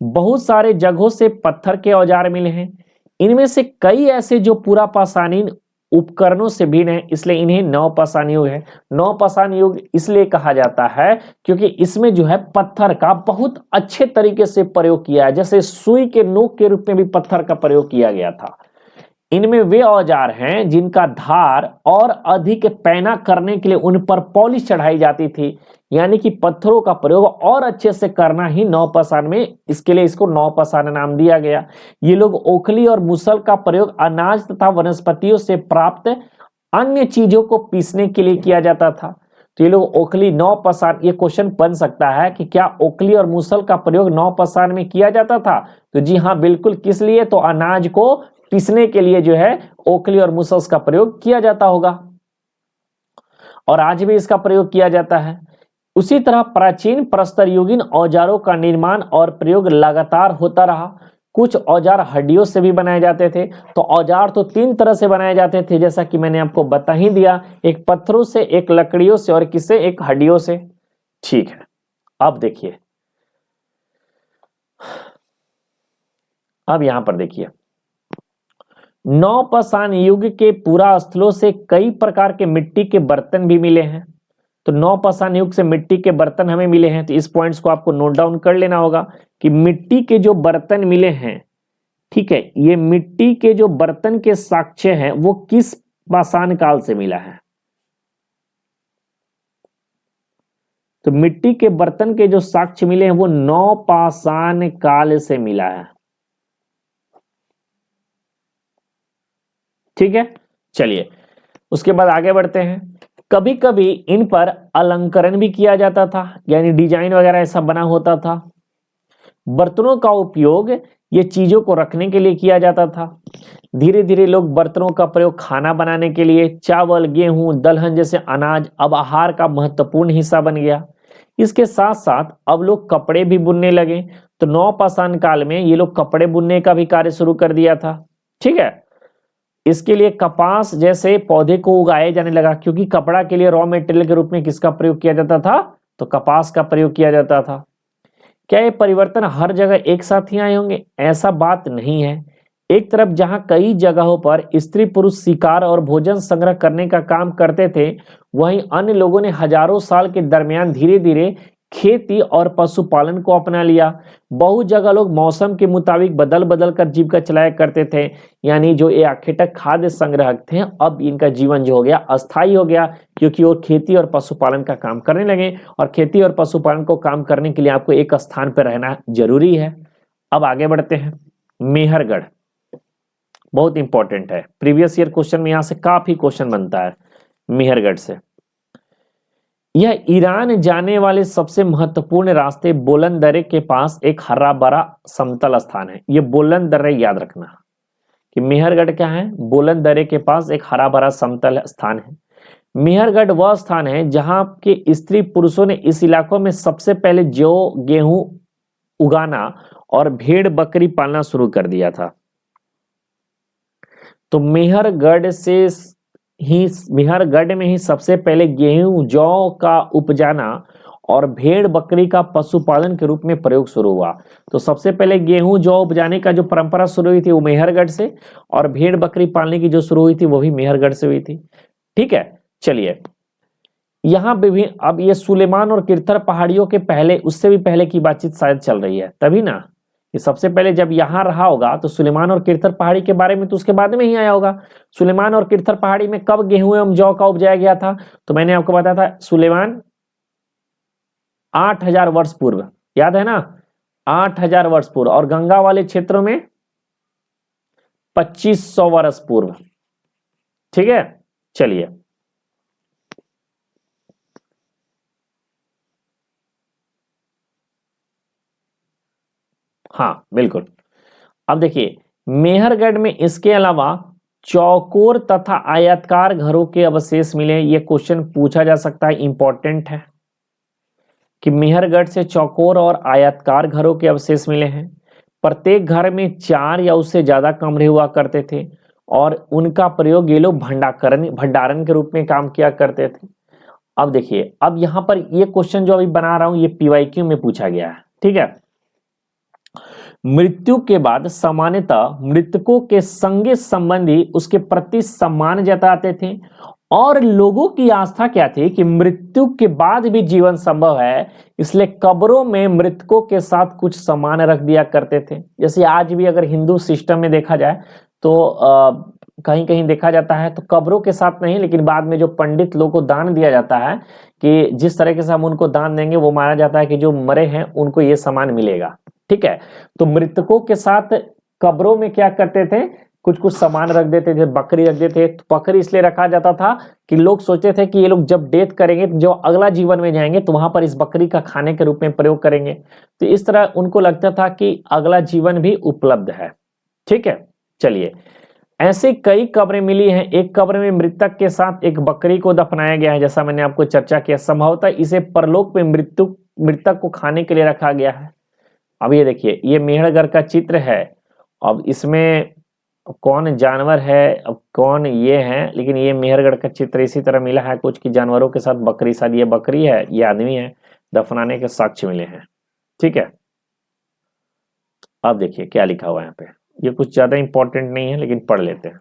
A: बहुत सारे जगहों से पत्थर के औजार मिले हैं। इनमें से कई ऐसे जो पूरा पाषाणीन उपकरणों से भिन्न है, इसलिए इन्हें नवपाषाण युग है। नवपाषाण युग इसलिए कहा जाता है क्योंकि इसमें जो है पत्थर का बहुत अच्छे तरीके से प्रयोग किया है, जैसे सुई के नोक के रूप में भी पत्थर का प्रयोग किया गया था। इनमें वे औजार हैं जिनका धार और अधिक पैना करने के लिए उन पर पॉलिश चढ़ाई जाती थी, यानी कि पत्थरों का प्रयोग और अच्छे से करना ही नवपाषाण में, इसके लिए इसको नवपाषाण नाम दिया गया। ये लोग ओखली और मुसल का प्रयोग अनाज तथा वनस्पतियों से प्राप्त अन्य चीजों को पीसने के लिए किया जाता था। तो ये लोग ओखली नवपाषाण, ये क्वेश्चन बन सकता है कि क्या ओखली और मुसल का प्रयोग नवपाषाण में किया जाता था? तो जी हाँ बिल्कुल। किस लिए? तो अनाज को पीसने के लिए जो है ओखली और मुसल्स का प्रयोग किया जाता होगा, और आज भी इसका प्रयोग किया जाता है। उसी तरह प्राचीन प्रस्तर युगीन औजारों का निर्माण और प्रयोग लगातार होता रहा। कुछ औजार हड्डियों से भी बनाए जाते थे। तो औजार तो तीन तरह से बनाए जाते थे, जैसा कि मैंने आपको बता ही दिया, एक पत्थरों से, एक लकड़ियों से, और किससे? एक हड्डियों से। ठीक है, अब देखिए, अब यहां पर देखिए, नवपाषाण युग के पूरा स्थलों से कई प्रकार के मिट्टी के बर्तन भी मिले हैं। तो नवपाषाण युग से मिट्टी के बर्तन हमें मिले हैं। तो इस पॉइंट्स को आपको नोट डाउन कर लेना होगा कि मिट्टी के जो बर्तन मिले हैं, ठीक है, ये मिट्टी के जो बर्तन के साक्ष्य हैं वो किस पाषाण काल से मिला है? तो मिट्टी के बर्तन के जो साक्ष्य मिले हैं वो नवपाषाण काल से मिला है। ठीक है, चलिए उसके बाद आगे बढ़ते हैं। कभी कभी इन पर अलंकरण भी किया जाता था, यानी डिजाइन वगैरह ऐसा बना होता था। बर्तनों का उपयोग ये चीजों को रखने के लिए किया जाता था। धीरे धीरे लोग बर्तनों का प्रयोग खाना बनाने के लिए, चावल, गेहूं, दलहन जैसे अनाज अब आहार का महत्वपूर्ण हिस्सा बन गया। इसके साथ साथ अब लोग कपड़े भी बुनने लगे। तो नवपाषाण काल में ये लोग कपड़े बुनने का भी कार्य शुरू कर दिया था। ठीक है, इसके लिए कपास जैसे पौधे को उगाया जाने लगा, क्योंकि कपड़ा के लिए रॉ मटेरियल के रूप में किसका प्रयोग किया जाता था? तो कपास का प्रयोग किया जाता था। क्या ये परिवर्तन हर जगह एक साथ ही आए होंगे? ऐसा बात नहीं है। एक तरफ जहां कई जगहों पर स्त्री पुरुष शिकार और भोजन संग्रह करने का काम करते थे, वहीं अन्य लोगों ने हजारों साल के दरमियान धीरे धीरे खेती और पशुपालन को अपना लिया। बहुत जगह लोग मौसम के मुताबिक बदल बदल कर जीविका चलाया करते थे, यानी जो ये आखेटक खाद्य संग्रहक थे, अब इनका जीवन जो हो गया अस्थायी हो गया, क्योंकि वो खेती और पशुपालन का काम करने लगे। और खेती और पशुपालन को काम करने के लिए आपको एक स्थान पर रहना जरूरी है। अब आगे बढ़ते हैं। मेहरगढ़ बहुत इंपॉर्टेंट है, प्रीवियस ईयर क्वेश्चन में यहां से काफी क्वेश्चन बनता है मेहरगढ़ से। यह ईरान जाने वाले सबसे महत्वपूर्ण रास्ते बोलन दर्रे के पास एक हरा भरा समतल स्थान है। ये बोलन दर्रे याद रखना कि मेहरगढ़ क्या है? बोलन दर्रे के पास एक हरा भरा समतल स्थान है। मेहरगढ़ वह स्थान है जहां के स्त्री पुरुषों ने इस इलाकों में सबसे पहले जौ, गेहूं उगाना और भेड़ बकरी पालना शुरू कर दिया था। तो मेहरगढ़ में ही सबसे पहले गेहूं, जौ का उपजाना और भेड़ बकरी का पशुपालन के रूप में प्रयोग शुरू हुआ। तो सबसे पहले गेहूं, जौ उपजाने का जो परंपरा शुरू हुई थी वो मेहरगढ़ से, और भेड़ बकरी पालने की जो शुरू हुई थी वो भी मेहरगढ़ से हुई थी। ठीक है, चलिए यहाँ विभिन्न, अब ये सुलेमान और किरथर पहाड़ियों के पहले, उससे भी पहले की बातचीत शायद चल रही है, तभी ना। ये सबसे पहले जब यहां रहा होगा तो सुलेमान और किरथर पहाड़ी के बारे में तो उसके बाद में ही आया होगा। सुलेमान और किरथर पहाड़ी में कब गेहूं एवं जौ का उपजाया गया था? तो मैंने आपको बताया था सुलेमान 8000 वर्ष पूर्व, याद है ना? 8000 वर्ष पूर्व, और गंगा वाले क्षेत्रों में 2500 वर्ष पूर्व। ठीक है, चलिए हाँ बिल्कुल। अब देखिए मेहरगढ़ में इसके अलावा चौकोर तथा आयताकार घरों के अवशेष मिले। ये क्वेश्चन पूछा जा सकता है, इंपॉर्टेंट है कि मेहरगढ़ से चौकोर और आयताकार घरों के अवशेष मिले हैं। प्रत्येक घर में 4 या उससे ज्यादा कमरे हुआ करते थे और उनका प्रयोग ये लोग भंडारण के रूप में काम किया करते थे। अब देखिए, अब यहां पर ये क्वेश्चन जो अभी बना रहा हूं ये पीवाईक्यू में पूछा गया है, ठीक है। मृत्यु के बाद सामान्यतः मृतकों के संगे संबंधी उसके प्रति सम्मान जताते थे और लोगों की आस्था क्या थी कि मृत्यु के बाद भी जीवन संभव है, इसलिए कब्रों में मृतकों के साथ कुछ सामान रख दिया करते थे। जैसे आज भी अगर हिंदू सिस्टम में देखा जाए तो कहीं कहीं देखा जाता है तो कब्रों के साथ नहीं, लेकिन बाद में जो पंडित लोगों को दान दिया जाता है कि जिस तरीके से हम उनको दान देंगे वो माना जाता है कि जो मरे हैं उनको ये सामान मिलेगा, ठीक है। तो मृतकों के साथ कब्रों में क्या करते थे, कुछ कुछ सामान रख देते थे, बकरी रख देते थे। तो बकरी इसलिए रखा जाता था कि लोग सोचते थे कि ये लोग जब डेथ करेंगे, जो अगला जीवन में जाएंगे तो वहां पर इस बकरी का खाने के रूप में प्रयोग करेंगे। तो इस तरह उनको लगता था कि अगला जीवन भी उपलब्ध है, ठीक है। चलिए, ऐसे कई कब्रें मिली हैं। एक कब्र में मृतक के साथ एक बकरी को दफनाया गया है, जैसा मैंने आपको चर्चा किया। संभवतः इसे परलोक में मृतक को खाने के लिए रखा गया है। अब ये देखिए, ये मेहरगढ़ का चित्र है। अब इसमें कौन जानवर है, अब कौन ये है, लेकिन ये मेहरगढ़ का चित्र इसी तरह मिला है कुछ कि जानवरों के साथ बकरी, शायद ये बकरी है, ये आदमी है, दफनाने के साक्ष्य मिले हैं, ठीक है। अब देखिए क्या लिखा हुआ है यहाँ पे, ये कुछ ज्यादा इंपॉर्टेंट नहीं है लेकिन पढ़ लेते हैं।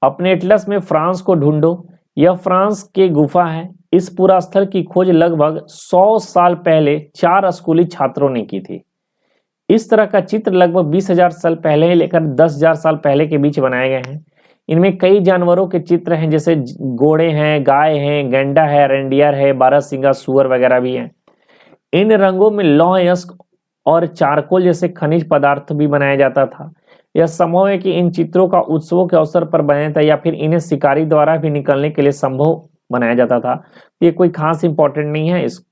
A: अपने एटलस में फ्रांस को ढूंढो, यह फ्रांस के गुफा है। इस पूरा स्थल की खोज लगभग 100 साल पहले 4 स्कूली छात्रों ने की थी। इस तरह का चित्र लगभग 20,000 साल पहले लेकर 10,000 साल पहले के बीच बनाए गए हैं। इनमें कई जानवरों के चित्र हैं, जैसे घोड़े हैं, गाय हैं, गैंडा है, रेंडियर है, बारहसिंगा सुअर वगैरह भी हैं। इन रंगों में लौह अयस्क और चारकोल जैसे खनिज पदार्थ भी बनाया जाता था। यह संभव है कि इन चित्रों का उत्सवों के अवसर पर बनाया था या फिर इन्हें शिकारी द्वारा भी निकलने के लिए संभव बनाया जाता था। ये कोई खास इंपॉर्टेंट नहीं है। इस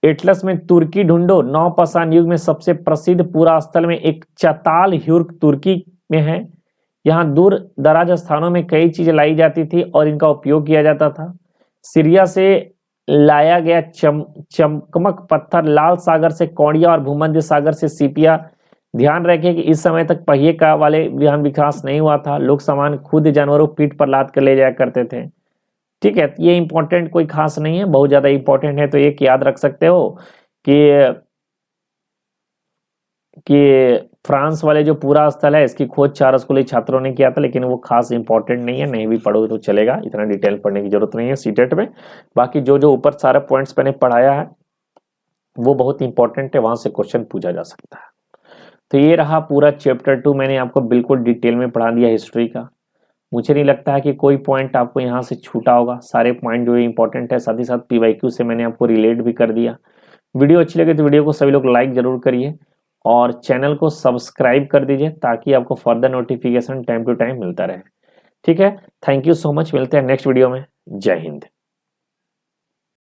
A: एटलस में तुर्की ढूंढो, नवपाषाण युग में सबसे प्रसिद्ध पूरा स्थल में एक चताल ह्यूर्क तुर्की में है। यहाँ दूर दराज स्थानों में कई चीजें लाई जाती थी और इनका उपयोग किया जाता था। सीरिया से लाया गया चमकमक पत्थर, लाल सागर से कौड़िया और भूमध्य सागर से सीपिया। ध्यान रखें कि इस समय तक पहिए का वाले वाहन विकास नहीं हुआ था। लोग सामान खुद जानवरों पीठ पर लाद कर ले जाया करते थे, ठीक है। ये इंपॉर्टेंट कोई खास नहीं है, बहुत ज्यादा इंपॉर्टेंट है तो एक याद रख सकते हो कि फ्रांस वाले जो पूरा स्थल है इसकी खोज 4 स्कूली छात्रों ने किया था, लेकिन वो खास इंपॉर्टेंट नहीं है, नहीं भी पढ़ोगे तो चलेगा, इतना डिटेल पढ़ने की जरूरत नहीं है सीटेट में। बाकी जो जो ऊपर सारे पॉइंट्स मैंने पढ़ाया है वो बहुत इंपॉर्टेंट है, वहां से क्वेश्चन पूछा जा सकता है। तो ये रहा पूरा चैप्टर 2, मैंने आपको बिल्कुल डिटेल में पढ़ा दिया हिस्ट्री का। मुझे नहीं लगता है कि कोई पॉइंट आपको यहाँ से छूटा होगा, सारे पॉइंट जो इंपॉर्टेंट है, साथ ही साथ पीवाईक्यू से मैंने आपको रिलेट भी कर दिया। वीडियो अच्छी लगे तो वीडियो को सभी लोग लाइक जरूर करिए और चैनल को सब्सक्राइब कर दीजिए ताकि आपको further notification time to time मिलता रहे, ठीक है। थैंक यू सो मच, मिलते हैं नेक्स्ट वीडियो में। जय हिंद।